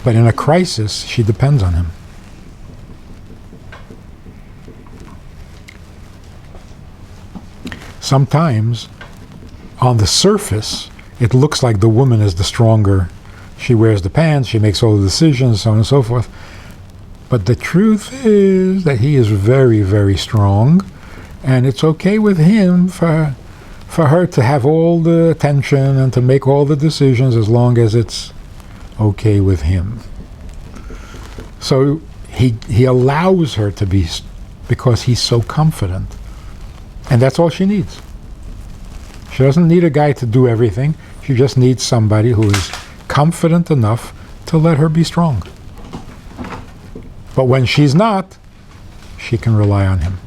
But in a crisis, she depends on him. Sometimes, on the surface, it looks like the woman is the stronger. She wears the pants, she makes all the decisions, so on and so forth. But the truth is that he is very, very strong, and it's okay with him for her to have all the attention and to make all the decisions as long as it's okay with him. So he allows her to be, because he's so confident. And that's all she needs. She doesn't need a guy to do everything. She just needs somebody who is confident enough to let her be strong. But when she's not, she can rely on him.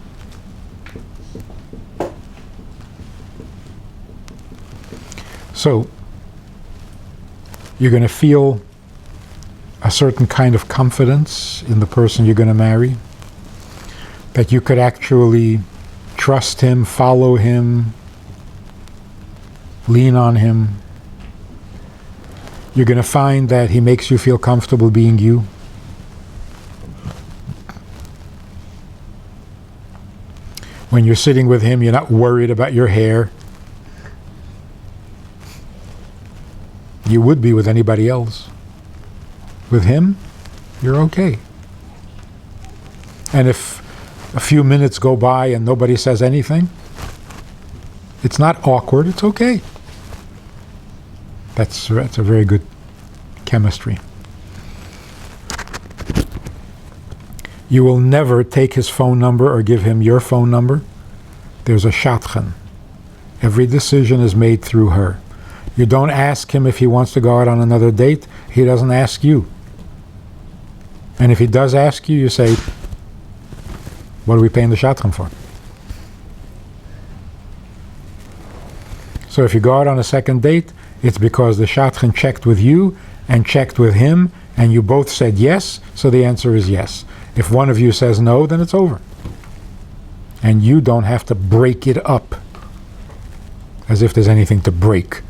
So, you're going to feel a certain kind of confidence in the person you're going to marry, that you could actually trust him, follow him, lean on him. You're going to find that he makes you feel comfortable being you. When you're sitting with him, you're not worried about your hair. You would be with anybody else. With him, you're okay. And if a few minutes go by and nobody says anything, it's not awkward, it's okay. That's a very good chemistry. You will never take his phone number or give him your phone number. There's a shadchan. Every decision is made through her. You don't ask him if he wants to go out on another date. He doesn't ask you. And if he does ask you, you say, what are we paying the shadchan for? So if you go out on a second date, it's because the shadchan checked with you and checked with him, and you both said yes, so the answer is yes. If one of you says no, then it's over. And you don't have to break it up as if there's anything to break.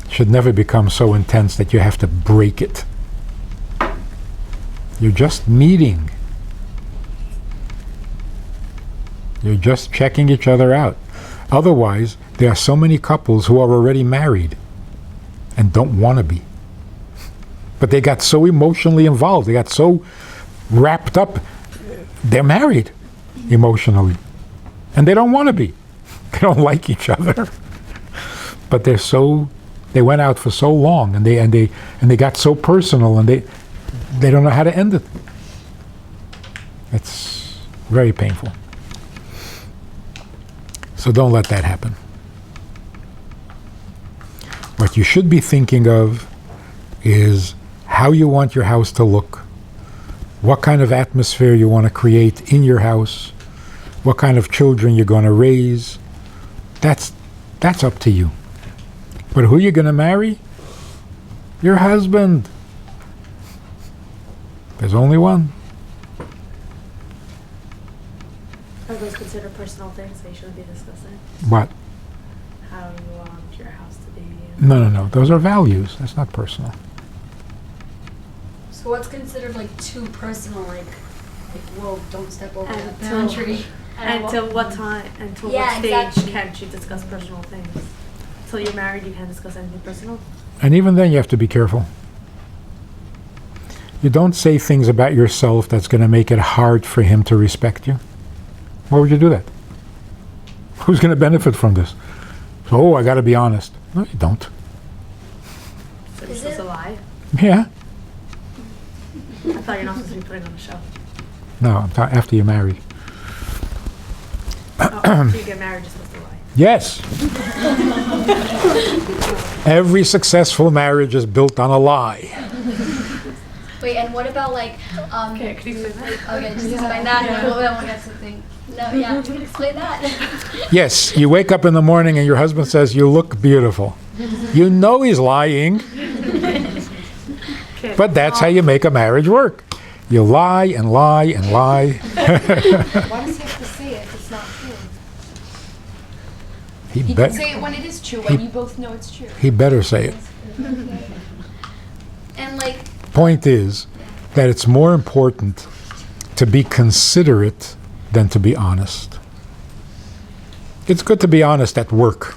It should never become so intense that you have to break it. You're just meeting. You're just checking each other out. Otherwise, there are so many couples who are already married and don't want to be. But they got so emotionally involved. They got so wrapped up. They're married emotionally. And they don't want to be. They don't like each other. But they went out for so long, and they got so personal, and they don't know how to end it. It's very painful. So don't let that happen. What you should be thinking of is how you want your house to look, what kind of atmosphere you want to create in your house, what kind of children you're going to raise. That's up to you. But who you're going to marry? Your husband. There's only one. Are those considered personal things they shouldn't be discussing? What? How you want your house to be? No. Those are values. That's not personal. So what's considered like too personal? Like whoa, don't step over that Until- boundary. Until what time? Until Yeah, what stage exactly. can't you discuss personal things? Until you're married, you can't discuss anything personal. And even then, you have to be careful. You don't say things about yourself that's going to make it hard for him to respect you. Why would you do that? Who's going to benefit from this? So, I got to be honest. No, you don't. So you're Is supposed it- to lie? Yeah. I thought you're not supposed to be putting on a show. No, after you're married. Oh, after you get married, you're supposed to lie. Yes. Every successful marriage is built on a lie. Wait, and what about like Okay, could you explain that? okay, just explain that and then we'll get something. No, yeah, you can explain that. Yes, you wake up in the morning and your husband says, "You look beautiful." You know he's lying, Okay. but that's how you make a marriage work. You lie and lie and lie. Why does he have to say it if it's not true? He, He bet can say it when it is true, when you both know it's true. he better say it. And like Point is that it's more important to be considerate than to be honest. It's good to be honest at work.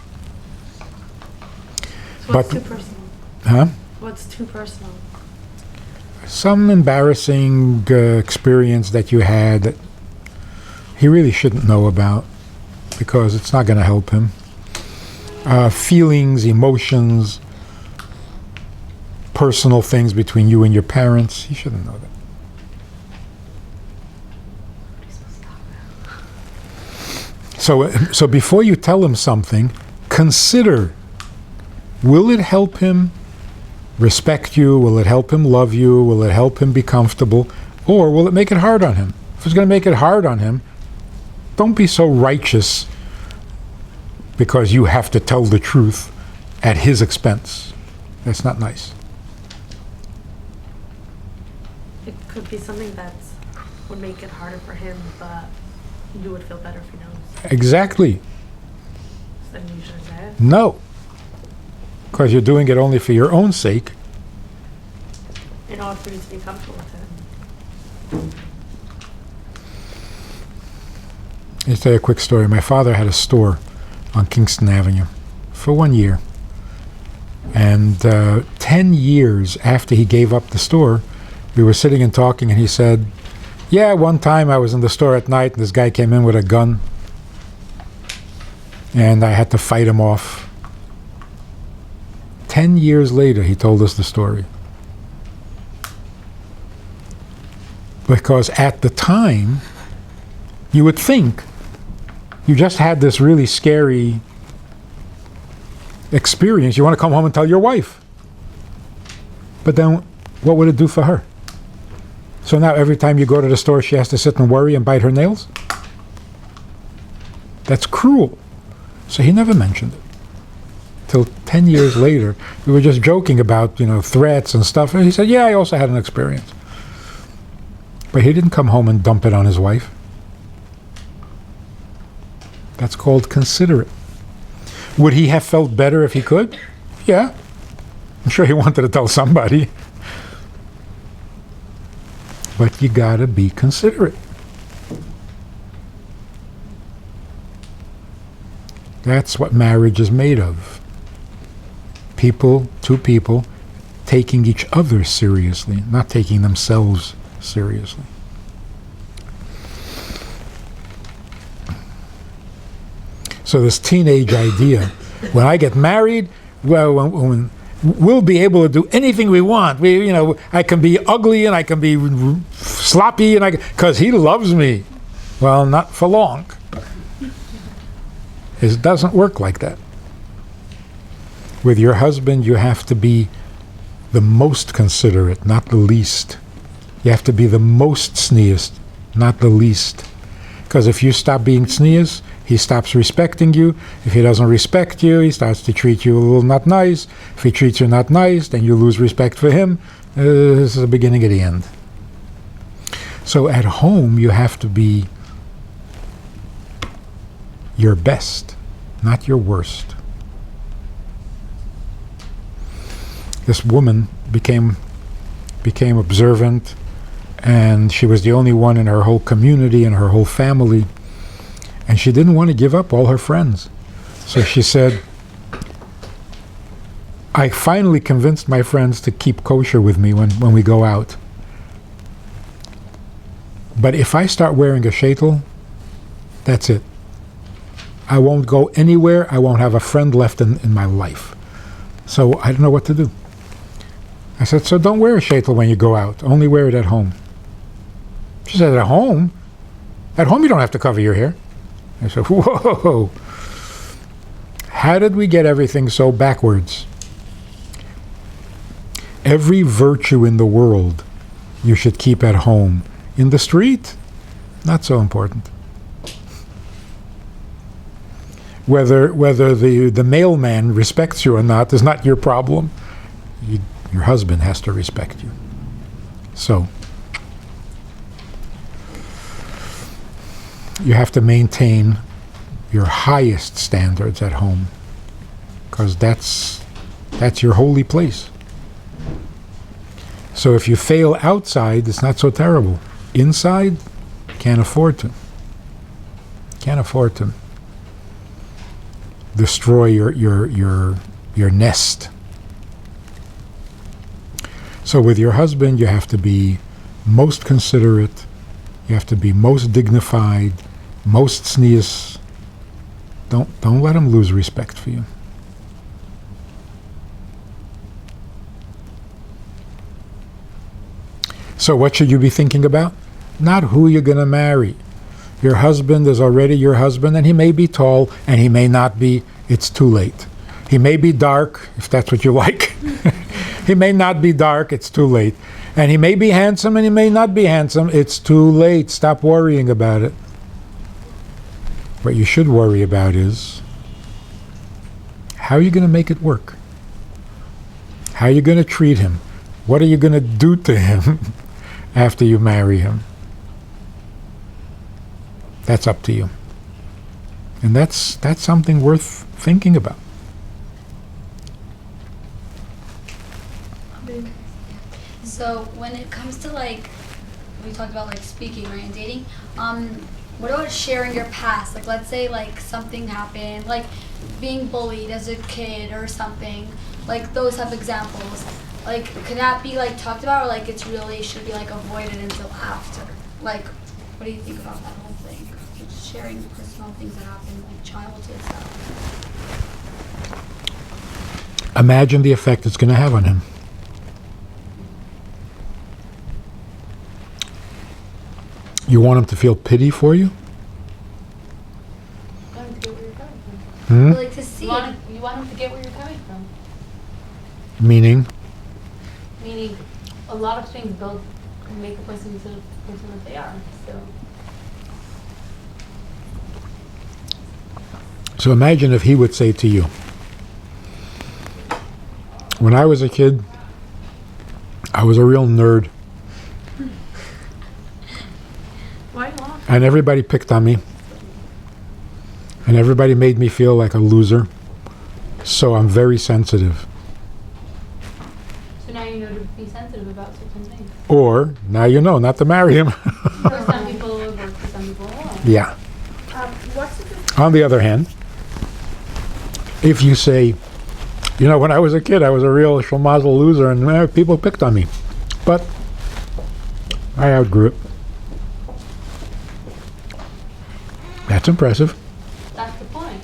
So what's but- too personal? Huh? What's too personal? Some embarrassing experience that you had that he really shouldn't know about because it's not going to help him. Feelings, emotions, personal things between you and your parents. He shouldn't know that. So before you tell him something, consider, will it help him respect you? Will it help him love you? Will it help him be comfortable? Or will it make it hard on him? If it's going to make it hard on him, don't be so righteous because you have to tell the truth at his expense. That's not nice. It could be something that would make it harder for him, but you would feel better if he knows. Exactly. So then you shouldn't say it. No. Because you're doing it only for your own sake. In order for you to be comfortable with him. I'll tell you a quick story. My father had a store on Kingston Avenue for 1 year. And 10 years after he gave up the store, we were sitting and talking, and he said, "Yeah, one time I was in the store at night, and this guy came in with a gun, and I had to fight him off." 10 years later, he told us the story. Because at the time, you would think you just had this really scary experience. You want to come home and tell your wife. But then what would it do for her? So now every time you go to the store, she has to sit and worry and bite her nails? That's cruel. So he never mentioned it. Till 10 years later, we were just joking about, threats and stuff. And he said, "Yeah, I also had an experience." But he didn't come home and dump it on his wife. That's called considerate. Would he have felt better if he could? Yeah. I'm sure he wanted to tell somebody. But you gotta be considerate. That's what marriage is made of. Two people, taking each other seriously, not taking themselves seriously. So this teenage idea, when I get married, well, when we'll be able to do anything we want. I can be ugly and I can be sloppy and because he loves me. Well, not for long. It doesn't work like that. With your husband, you have to be the most considerate, not the least. You have to be the most sneeze, not the least. Because if you stop being sneeze, he stops respecting you. If he doesn't respect you, he starts to treat you a little not nice. If he treats you not nice, then you lose respect for him. This is the beginning of the end. So at home, you have to be your best, not your worst. This woman became observant, and she was the only one in her whole community and her whole family, and she didn't want to give up all her friends. So she said, I finally convinced my friends to keep kosher with me when we go out. But if I start wearing a sheitel, that's it. I won't go anywhere. I won't have a friend left in my life. So I don't know what to do. I said, so don't wear a sheitel when you go out. Only wear it at home. She said, at home? At home you don't have to cover your hair. I said, whoa. How did we get everything so backwards? Every virtue in the world you should keep at home. In the street, not so important. Whether the mailman respects you or not is not your problem. Your husband has to respect you. So, you have to maintain your highest standards at home, because that's your holy place. So if you fail outside, it's not so terrible. Inside, can't afford to. Can't afford to destroy your nest. So with your husband, you have to be most considerate. You have to be most dignified, most tznius. Don't let him lose respect for you. So what should you be thinking about? Not who you're going to marry. Your husband is already your husband, and he may be tall, and he may not be. It's too late. He may be dark, if that's what you like. He may not be dark, it's too late. And he may be handsome, and he may not be handsome. It's too late. Stop worrying about it. What you should worry about is, how are you going to make it work? How are you going to treat him? What are you going to do to him after you marry him? That's up to you. And that's something worth thinking about. So when it comes to like, we talked about like speaking, right, and dating, what about sharing your past? Like let's say like something happened, like being bullied as a kid or something, like those type of examples. Like could that be like talked about, or like it's really should be like avoided until after? Like what do you think about that whole thing? Just sharing personal things that happen, like childhood stuff. Imagine the effect it's going to have on him. You want him to feel pity for you? You want him to get where you're coming from. Hmm? Like to see. You want him to get where you're coming from. Meaning? Meaning, a lot of things make a person into the person that they are. So imagine if he would say to you, when I was a kid, I was a real nerd. Why not? And everybody picked on me. And everybody made me feel like a loser. So I'm very sensitive. So now you know to be sensitive about certain things. Or, now you know not to marry him. For some people it works, for some people it won't. Yeah. What's the difference? On the other hand, if you say, you know, when I was a kid, I was a real schmazel loser, and people picked on me. But I outgrew it. That's impressive. That's the point.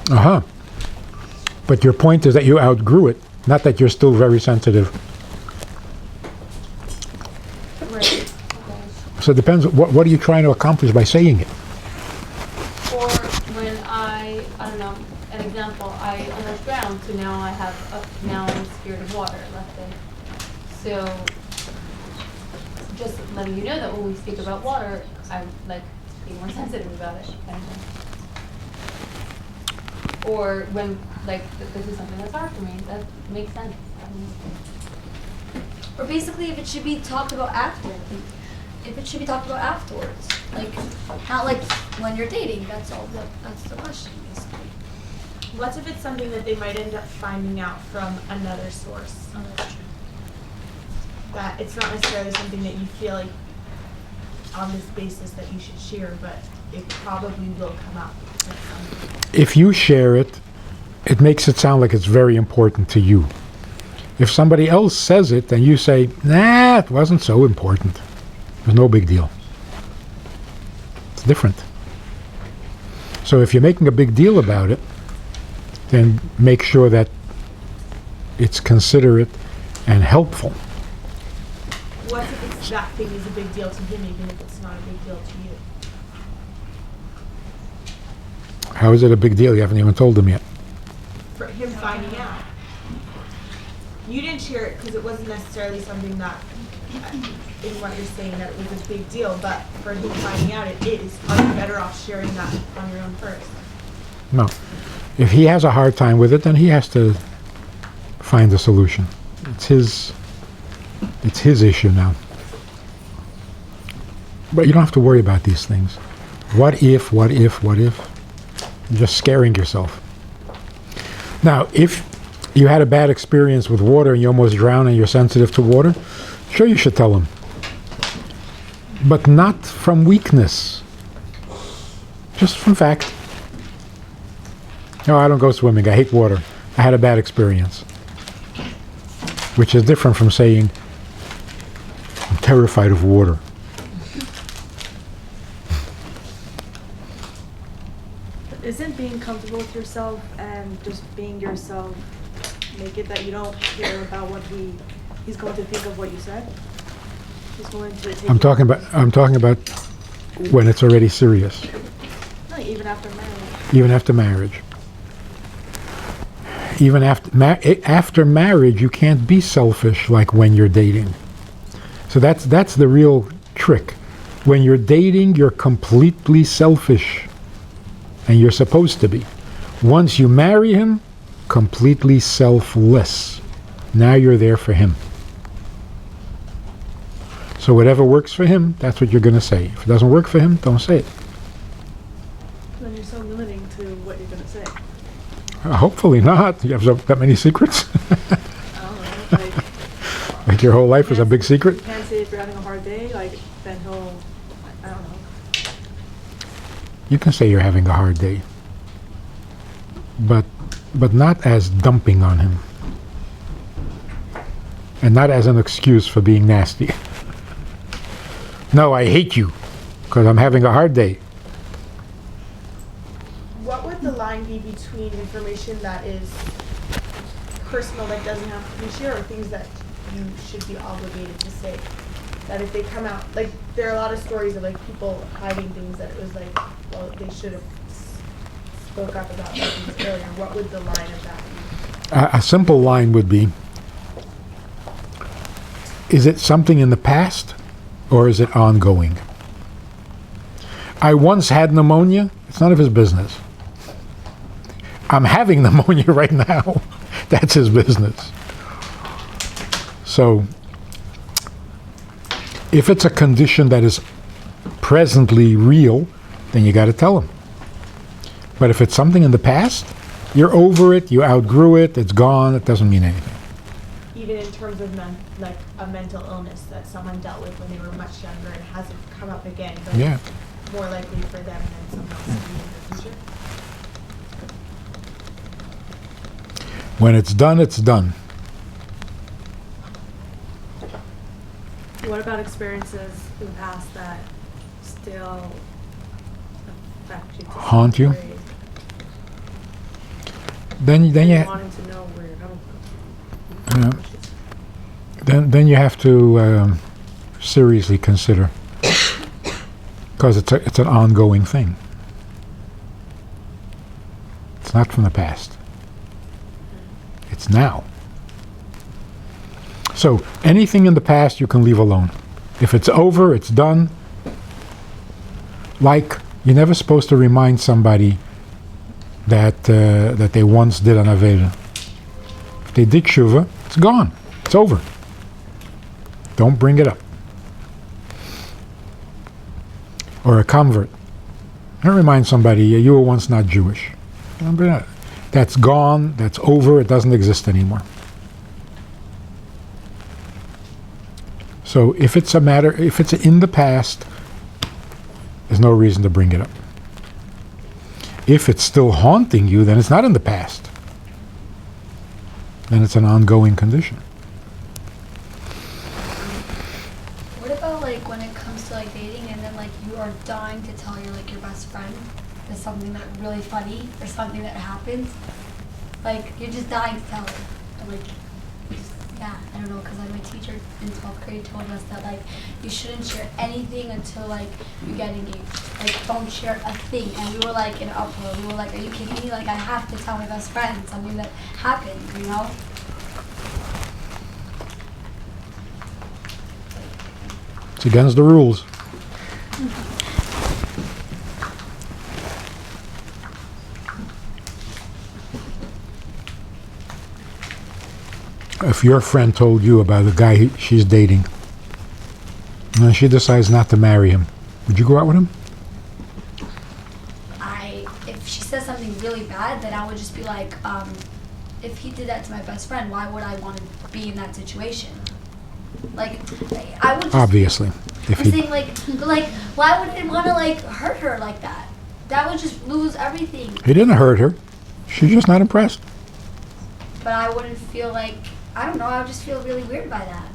Uh-huh. But your point is that you outgrew it, not that you're still very sensitive. Right. Okay. So it depends, what are you trying to accomplish by saying it? Or when I don't know, an example, I almost drowned, so now now I'm scared of water, let's say. So, just letting you know that when we speak about water, I'm like, be more sensitive about it, kind of thing. Or when, like, this is something that's hard for me, that makes sense. Or basically if it should be talked about after. if it should be talked about afterwards, like not like when you're dating. That's all. That's the question, basically. What if it's something that they might end up finding out from another source? That it's not necessarily something that you feel like on this basis that you should share, but it probably will come out. If you share it, it makes it sound like it's very important to you. If somebody else says it, then you say, nah, it wasn't so important. It was no big deal. It's different. So if you're making a big deal about it, then make sure that it's considerate and helpful. What if it's that thing is a big deal to him, even if it's not a big deal to you? How is it a big deal? You haven't even told them yet. For him finding out. You didn't share it because it wasn't necessarily something that, in what you're saying, that it was a big deal, but for him finding out it is. Are you better off sharing that on your own first? No. If he has a hard time with it, then he has to find a solution. It's his issue now. But you don't have to worry about these things. What if? You're just scaring yourself. Now, if you had a bad experience with water and you almost drowned and you're sensitive to water, sure, you should tell him. But not from weakness. Just from fact. No, I don't go swimming. I hate water. I had a bad experience. Which is different from saying, I'm terrified of water. Isn't being comfortable with yourself and just being yourself make it that you don't care about what he's going to think of what you said? He's going to take I'm talking about when it's already serious. like, even after marriage. Even after marriage. Even after marriage, you can't be selfish like when you're dating. So that's the real trick. When you're dating, you're completely selfish. And you're supposed to be. Once you marry him, completely selfless. Now you're there for him. So whatever works for him, that's what you're going to say. If it doesn't work for him, don't say it. Then you're so limiting to what you're going to say. Hopefully not. You have that many secrets? I don't know. Like, Like your whole life is a big secret? you can't say if you're having a hard day, like, then he'll, I don't know. You can say you're having a hard day. But not as dumping on him. And not as an excuse for being nasty. No, I hate you because I'm having a hard day. What would the line be between information that is personal that doesn't have to be shared, or things that you should be obligated to say? That if they come out, like, there are a lot of stories of, like, people hiding things that it was like, well, they should have spoke up about those things earlier. What would the line of that be? A simple line would be, is it something in the past or is it ongoing? I once had pneumonia. It's none of his business. I'm having pneumonia right now. That's his business. So, if it's a condition that is presently real, then you got to tell him. But if it's something in the past, you're over it, you outgrew it, it's gone, it doesn't mean anything. Even in terms of like a mental illness that someone dealt with when they were much younger and hasn't come up again, but Yeah. it's more likely for them than someone else to be in the future. When it's done, it's done. What about experiences in the past that still affect you? To some Haunt you? degree? Then And you wanting to know where you're coming from. then you have to seriously consider, because it's an ongoing thing. It's not from the past. It's now. So anything in the past you can leave alone. If it's over, it's done. Like, you're never supposed to remind somebody that they once did an avera. If they did tshuva, it's gone. It's over. Don't bring it up. or a convert. And remind somebody, you were once not Jewish. Remember that? That's gone, that's over, it doesn't exist anymore. So if it's in the past, there's no reason to bring it up. If it's still haunting you, then it's not in the past. Then it's an ongoing condition. What about like when it comes to like dating and then like you are dying to tell your best friend there's something that really funny or something that happens? Like you're just dying to tell her. And like yeah, I don't know, because like my teacher in 12th grade told us that like you shouldn't share anything until like you get engaged. Like don't share a thing. And we were like in an uproar. We were like, are you kidding me? Like I have to tell my best friend something that happened, you know? It's against the rules. If your friend told you about the guy she's dating, and she decides not to marry him, would you go out with him? If she says something really bad, then I would just be like, if he did that to my best friend, why would I want to be in that situation? Like, I would just, Obviously. If I'm he, saying like, why would I want to like hurt her like that? That would just lose everything. he didn't hurt her. She's just not impressed. But I wouldn't feel like, I don't know, I would just feel really weird by that.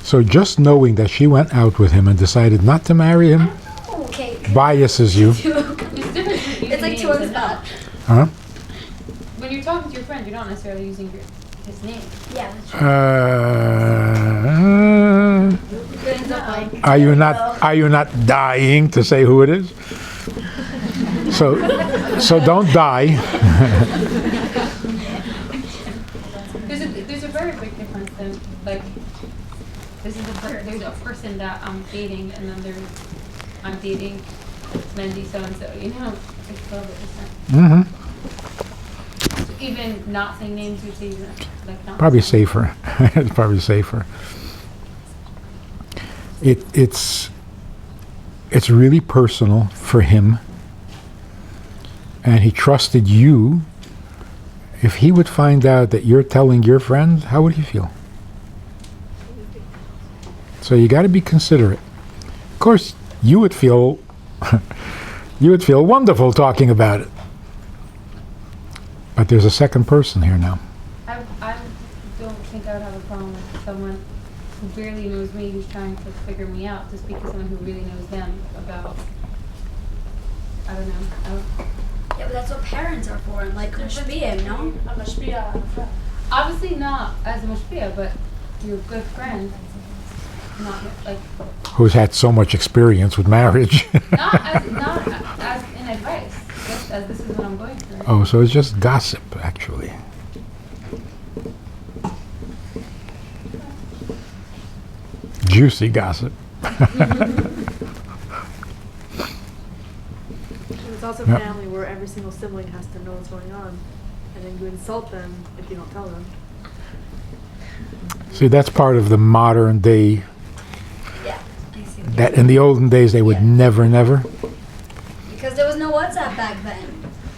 So just knowing that she went out with him and decided not to marry him Oh, okay. biases you. It's different from using It's like names two on the and spot. Huh? When you're talking to your friend, you're not necessarily using his name. Yeah, that's true. It ends up like, Are you not dying to say who it is? So don't die. There's a very big difference in like there's a person that I'm dating and then I'm dating Mendy so and so, you know, it's a little bit different. Mm-hmm. Even not saying names would say like not Probably safer. It's probably safer. It's really personal for him, and he trusted you. If he would find out that you're telling your friends, how would he feel? So you got to be considerate. Of course, you would feel wonderful talking about it. But there's a second person here now. I don't think I would have a problem with someone who barely knows me who's trying to figure me out to speak to someone who really knows them about, I don't know. yeah, but that's what parents are for, and like mashpiyim, no? Obviously not as a mashpia, but your good friend, not like Who's had so much experience with marriage. not as in advice, just as this is what I'm going through. Oh, so it's just gossip, actually. Juicy gossip. It's also Yep. family where every single sibling has to know what's going on, and then you insult them if you don't tell them. See, that's part of the modern day. Yeah, I see. That in the olden days they would Yeah. never. Because there was no WhatsApp back then.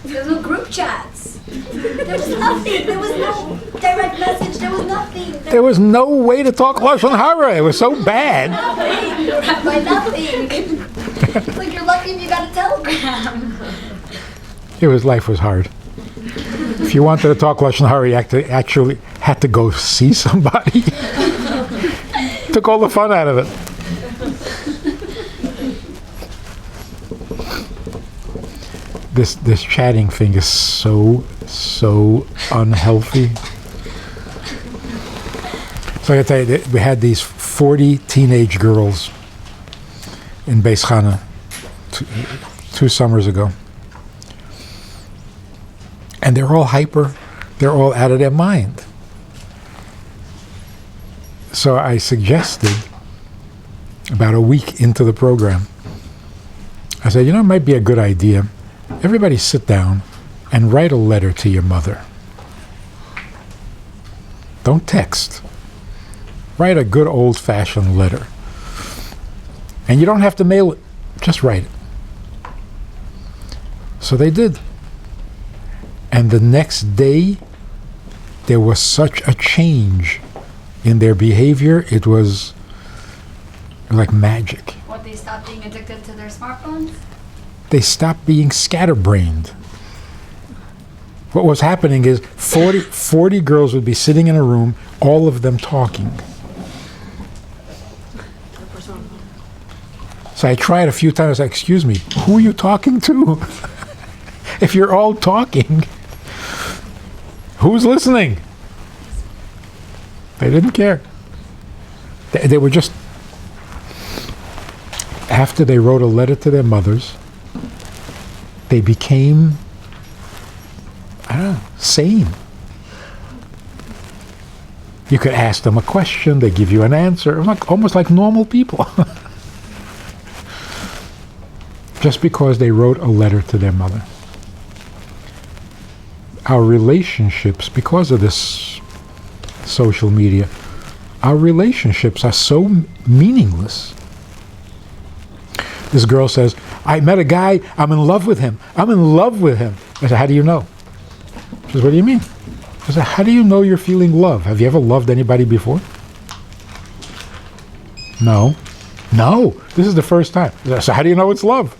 There was no group chats. There was nothing. There was no direct message. There was nothing. There was no way to talk Lashon Hara. It was so bad. Nothing. By nothing. It's like you're lucky if you got a telegram. Life was hard. If you wanted to talk Lashon Hara, you actually had to go see somebody. Took all the fun out of it. This chatting thing is so unhealthy. So I tell you, we had these 40 teenage girls in Bais two summers ago. And they're all hyper. They're all out of their mind. So I suggested, about a week into the program, I said, it might be a good idea. Everybody sit down and write a letter to your mother. Don't text. Write a good old-fashioned letter. And you don't have to mail it. Just write it. So they did. And the next day, there was such a change in their behavior. It was like magic. What, they stopped being addicted to their smartphones? They stopped being scatterbrained. What was happening is 40 girls would be sitting in a room, all of them talking. So I tried a few times, excuse me, who are you talking to? If you're all talking, who's listening? They didn't care. They were just, after they wrote a letter to their mothers, they became, I don't know, sane. You could ask them a question, they give you an answer. It was like, almost like normal people. Just because they wrote a letter to their mother. Our relationships, because of this social media, our relationships are so meaningless. This girl says, I met a guy, I'm in love with him. I'm in love with him. I said, how do you know? She says, what do you mean? I said, how do you know you're feeling love? Have you ever loved anybody before? No. No, this is the first time. So how do you know it's love?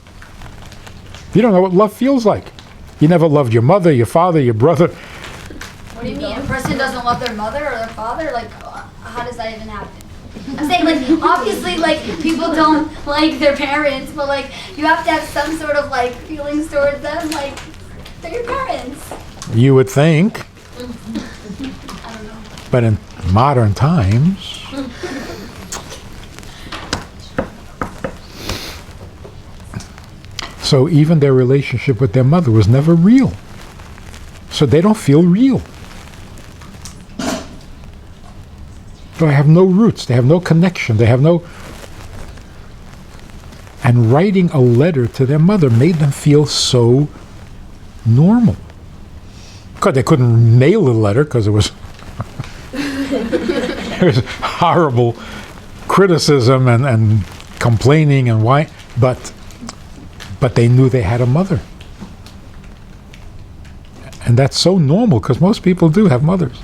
You don't know what love feels like. You never loved your mother, your father, your brother. What do you mean? A person doesn't love their mother or their father? Like, how does that even happen? I'm saying, like, obviously, like, people don't like their parents, but, like, you have to have some sort of, like, feelings towards them. Like, they're your parents. You would think. I don't know. But in modern times, so even their relationship with their mother was never real. So they don't feel real. They have no roots. They have no connection. They have no... And writing a letter to their mother made them feel so normal. Because they couldn't mail a letter because it was... it was horrible criticism and complaining and why... But they knew they had a mother. And that's so normal because most people do have mothers.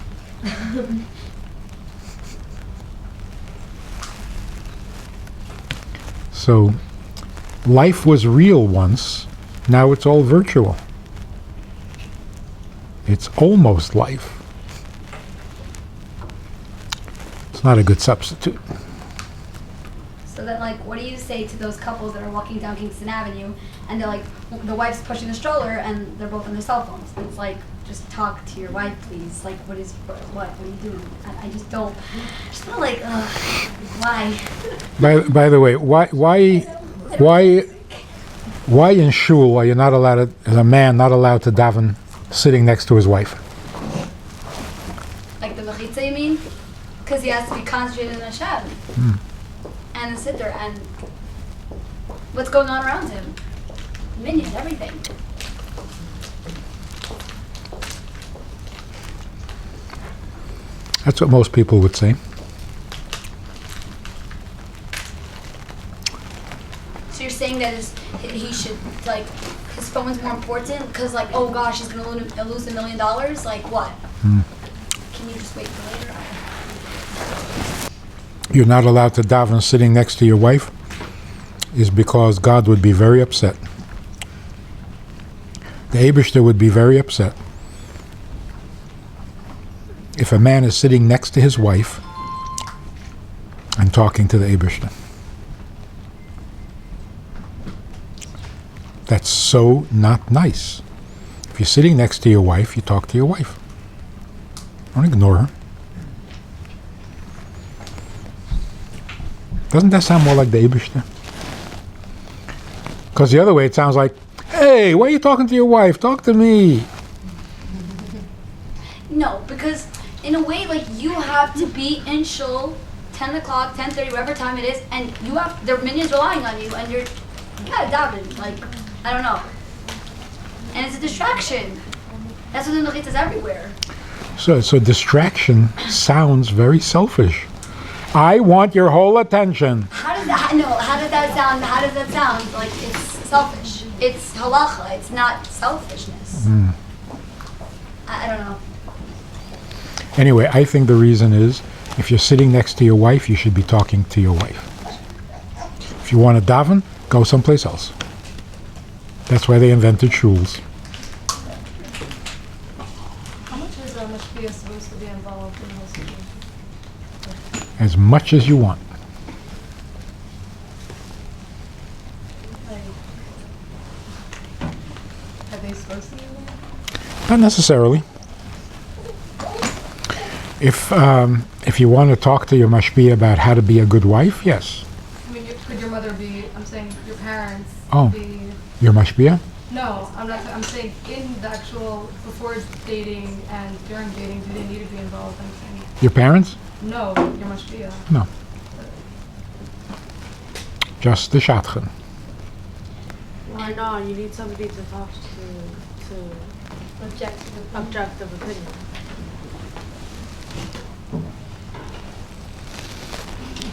So life was real once, now it's all virtual. It's almost life. It's not a good substitute. So then, like, what do you say to those couples that are walking down Kingston Avenue and they're like, the wife's pushing the stroller and they're both on their cell phones? And it's like, just talk to your wife, please. Like, what are you doing? I just don't. I just feel like, why? By the way, why in shul are you not allowed to, as a man, not allowed to daven sitting next to his wife? Like the mechitza, you mean? Because he has to be concentrated on Hashem. And sit there and what's going on around him? Minions, everything. That's what most people would say. So you're saying that he should, like, his phone's more important because, like, oh gosh, he's gonna lose $1 million? Like what? Can you just wait for later? You're not allowed to daven sitting next to your wife is because God would be very upset. The Eibishter would be very upset if a man is sitting next to his wife and talking to the Eibishter. That's so not nice. If you're sitting next to your wife, you talk to your wife. Don't ignore her. Doesn't that sound more like the Eibishter? Because the other way it sounds like, hey, why are you talking to your wife? Talk to me. No, because in a way, like, you have to be in shul 10 o'clock, 10:30, whatever time it is, and you have, their minions relying on you, and you gotta daven. Like, I don't know. And it's a distraction. That's what the mechitza is everywhere. So distraction sounds very selfish. I want your whole attention. How does that How does that sound? Like it's selfish. It's halacha. It's not selfishness. I don't know. Anyway, I think the reason is, if you're sitting next to your wife, you should be talking to your wife. If you want to daven, go someplace else. That's why they invented shuls. How much is mashpia supposed to be involved in those situations? As much as you want. Are they supposed to be involved? Not necessarily. If you want to talk to your mashpia about how to be a good wife, yes. I mean, could your mother be, I'm saying your parents Oh. be, Your mashpia? no, I'm saying in the actual, before dating and during dating, do they need to be involved? I'm saying, Your parents? no, your mashpia. No. Just the shadchan. Or no, you need somebody to talk to objective opinion.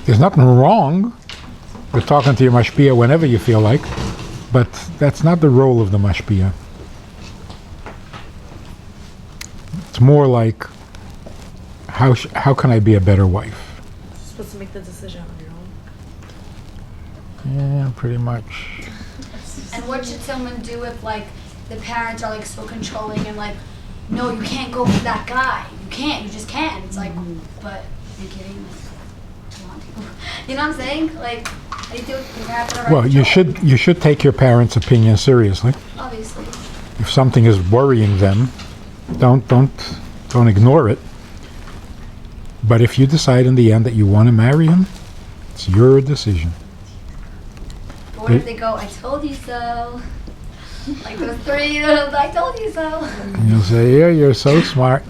There's nothing wrong with talking to your mashpia whenever you feel like, but that's not the role of the mashpia. It's more like, how can I be a better wife? You're supposed to make the decision on your own. Yeah, pretty much. And what should someone do if like the parents are like so controlling and like, no, you can't go for that guy. You can't. You just can't. It's like, but you're kidding. Like, you want to. You know what I'm saying? Like, how do you do it? Your parents are Well, you should take your parents' opinion seriously. Obviously. If something is worrying them, don't ignore it. But if you decide in the end that you want to marry him, it's your decision. But what if they go, I told you so? Like those three, I told you so. And you'll say, yeah, you're so smart.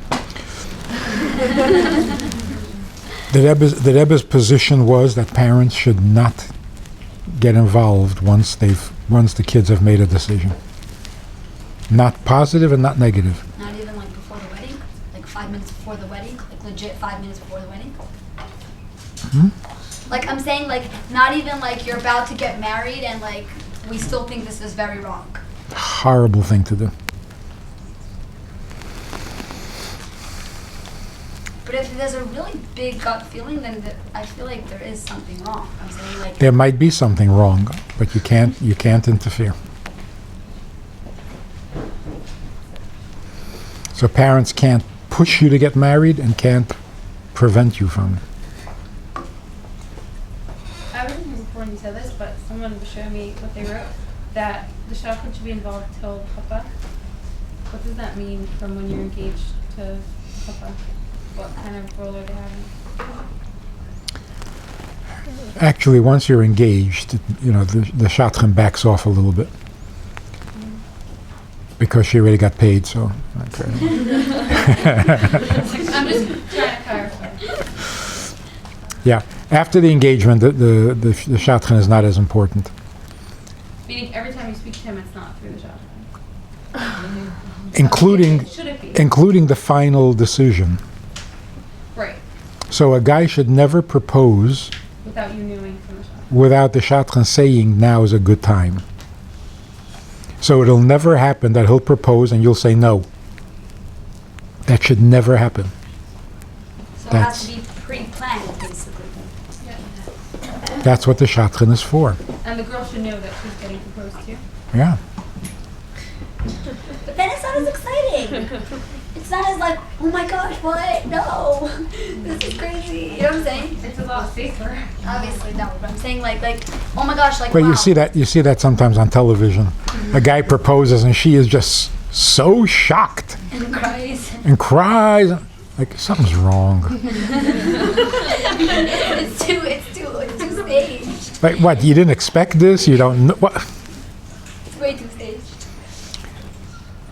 The Rebbe's position was that parents should not get involved once the kids have made a decision. Not positive and not negative. Not even like before the wedding? Like 5 minutes before the wedding? Like legit 5 minutes before the wedding? Like I'm saying like not even like you're about to get married and like we still think this is very wrong. Horrible thing to do. But if there's a really big gut feeling, then I feel like there is something wrong. I'm saying like There might be something wrong, but you can't interfere. So parents can't push you to get married and can't prevent you from it. I wasn't here before when you said this, but someone was showing me what they wrote, that the shadchan should be involved till Chabad. What does that mean from when you're engaged to Chabad? What kind of role are they having? Actually, once you're engaged, the shadchan backs off a little bit. Because she already got paid, so. Okay. I'm just trying to clarify. Yeah, after the engagement, the shadchan is not as important. Meaning every time you speak to him, it's not through the shadchan. Should it be? Including the final decision. Right. So a guy should never propose Without you knowing from the shadchan. without the shadchan saying now is a good time. So it'll never happen that he'll propose and you'll say no. That should never happen. so it has to be pre-planned basically. Yeah. That's what the shadchan is for. And the girl should know that she's getting proposed to. Yeah. But then it's not as exciting. It's not as like, oh my gosh, what? No. This is crazy. You know what I'm saying? It's a lot safer. Obviously no, but I'm saying like oh my gosh, like Well, wow. you see that sometimes on television. A guy proposes and she is just so shocked And cries. and cries. Like something's wrong. it's too staged. Like what? You didn't expect this? You don't know what? It's way too staged.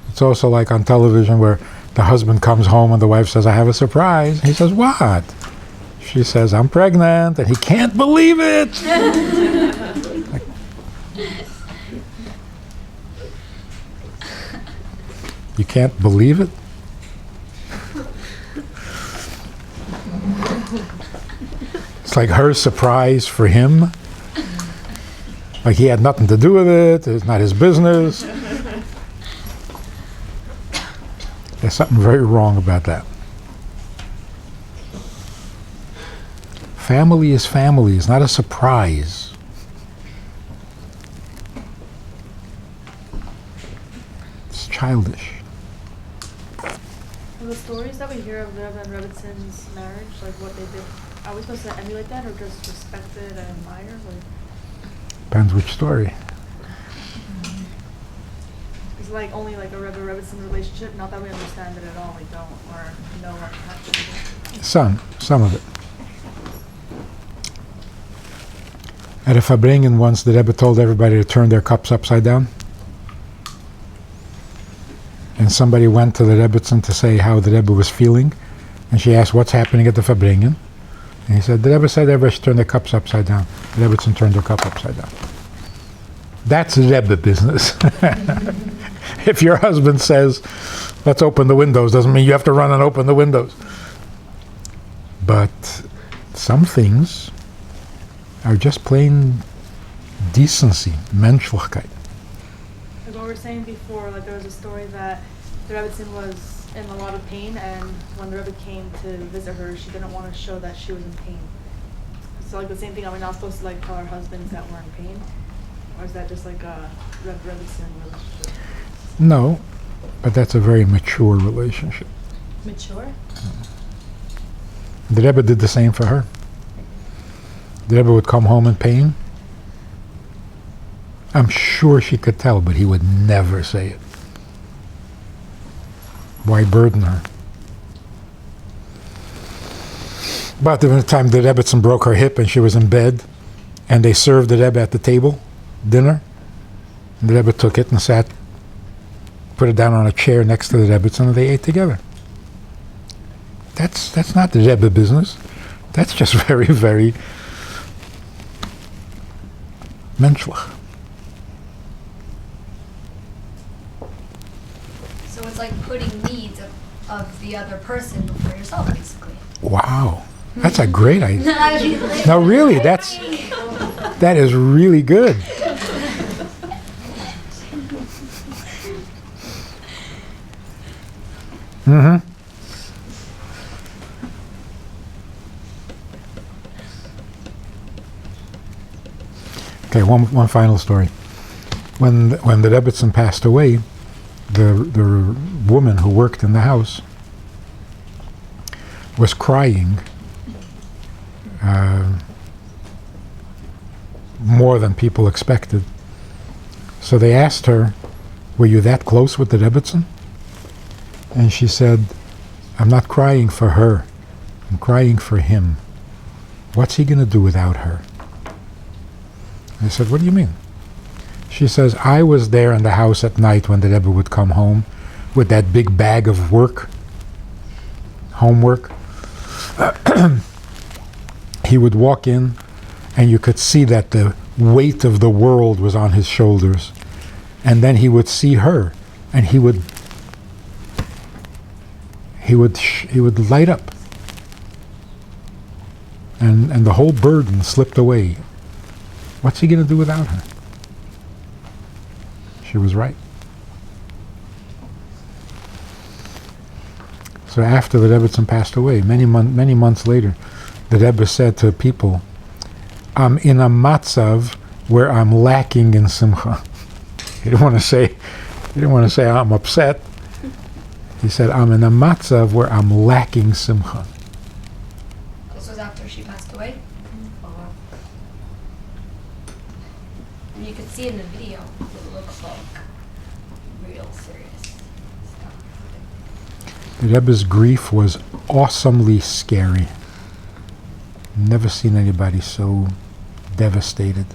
It's also like on television where the husband comes home and the wife says, I have a surprise. He says, what? She says, I'm pregnant, and he can't believe it. Like, you can't believe it? It's like her surprise for him. Like he had nothing to do with it, it's not his business. There's something very wrong about that. Family is family, it's not a surprise. It's childish. The stories that we hear of Rev and Rebbitzon's marriage, like what they did, are we supposed to emulate that or just respect it and admire? Like, Depends which story. it's like only like a Rev and Rebbitzon relationship, not that we understand it at all, we don't, or know what happened. Some of it. At a Fabringen once, the Rebbe told everybody to turn their cups upside down. And somebody went to the Rebbitzin to say how the Rebbe was feeling. And she asked, what's happening at the Fabringen? And he said, the Rebbe said everybody should turn their cups upside down. The Rebbitzin turned their cup upside down. That's Rebbe business. If your husband says, let's open the windows, doesn't mean you have to run and open the windows. But some things are just plain decency, menschlichkeit. Like what we were saying before, like there was a story that the Rebbitzin was in a lot of pain, and when the Rebbe came to visit her, she didn't want to show that she was in pain. So like the same thing, are we not supposed to like tell our husbands that we're in pain? Or is that just like a Rebbitzin relationship? No, but that's a very mature relationship. Mature? The Rebbe did the same for her. The Rebbe would come home in pain. I'm sure she could tell, but he would never say it. Why burden her? But there was a time the Rebbitzin broke her hip and she was in bed, and they served the Rebbe at the table, dinner. And the Rebbe took it and sat, put it down on a chair next to the Rebbitzin, and they ate together. That's not the Rebbe business. That's just very, very menschlich. So it's like putting needs of the other person before yourself, basically. Wow, that's a great idea. I mean, like- No, really, that is really good. Mm-hmm. Okay, one final story. When the Rebbitzin passed away, the woman who worked in the house was crying more than people expected. So they asked her, were you that close with the Rebbitzin? And she said, I'm not crying for her, I'm crying for him. What's he going to do without her? I said, what do you mean? She says, I was there in the house at night when the Rebbe would come home with that big bag of work, homework. He would walk in and you could see that the weight of the world was on his shoulders. And then he would see her and he would light up. And the whole burden slipped away. What's he going to do without her? She was right. So after the Rebbitzin passed away, many months later, the Rebbe said to people, I'm in a matzav where I'm lacking in simcha. He didn't want to say I'm upset. He said, I'm in a matzav where I'm lacking simcha. This was after she passed away. And you could see in the video, it looks like real serious stuff. The Rebbe's grief was awesomely scary. Never seen anybody so devastated.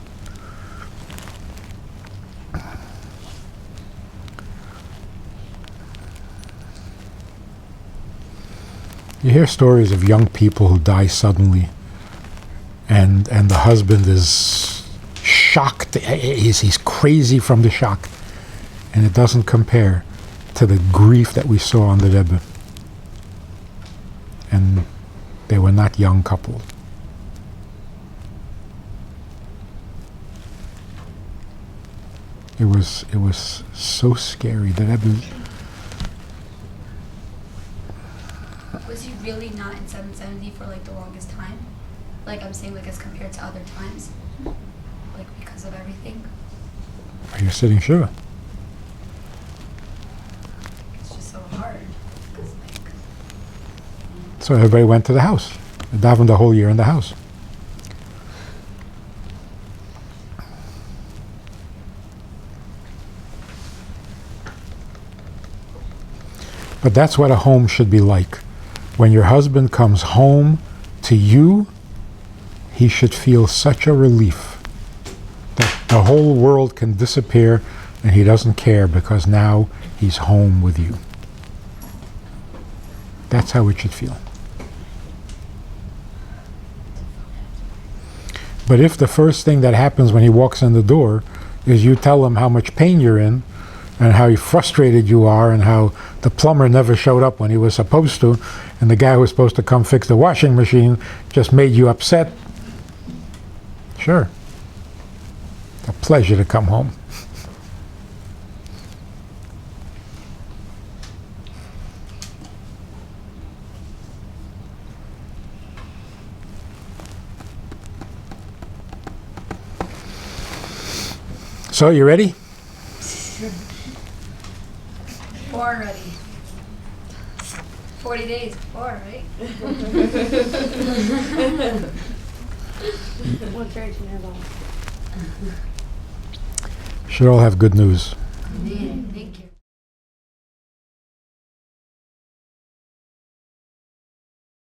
You hear stories of young people who die suddenly, and the husband is shocked. He's crazy from the shock, and it doesn't compare to the grief that we saw on the Rebbe. And they were not young couples. It was so scary. Was he really not in 770 for like the longest time? Like I'm saying, like as compared to other times, like because of everything. Are you sitting Shiva? It's just so hard. 'Cause, like, So everybody went to the house. They davened the whole year in the house. But that's what a home should be like. When your husband comes home to you, he should feel such a relief that the whole world can disappear and he doesn't care because now he's home with you. That's how it should feel. But if the first thing that happens when he walks in the door is you tell him how much pain you're in and how frustrated you are and how the plumber never showed up when he was supposed to and the guy who was supposed to come fix the washing machine just made you upset, sure, a pleasure to come home. So, you ready? born ready. 40 days before, right? What grade do you have on? Should all have good news. Man, thank you.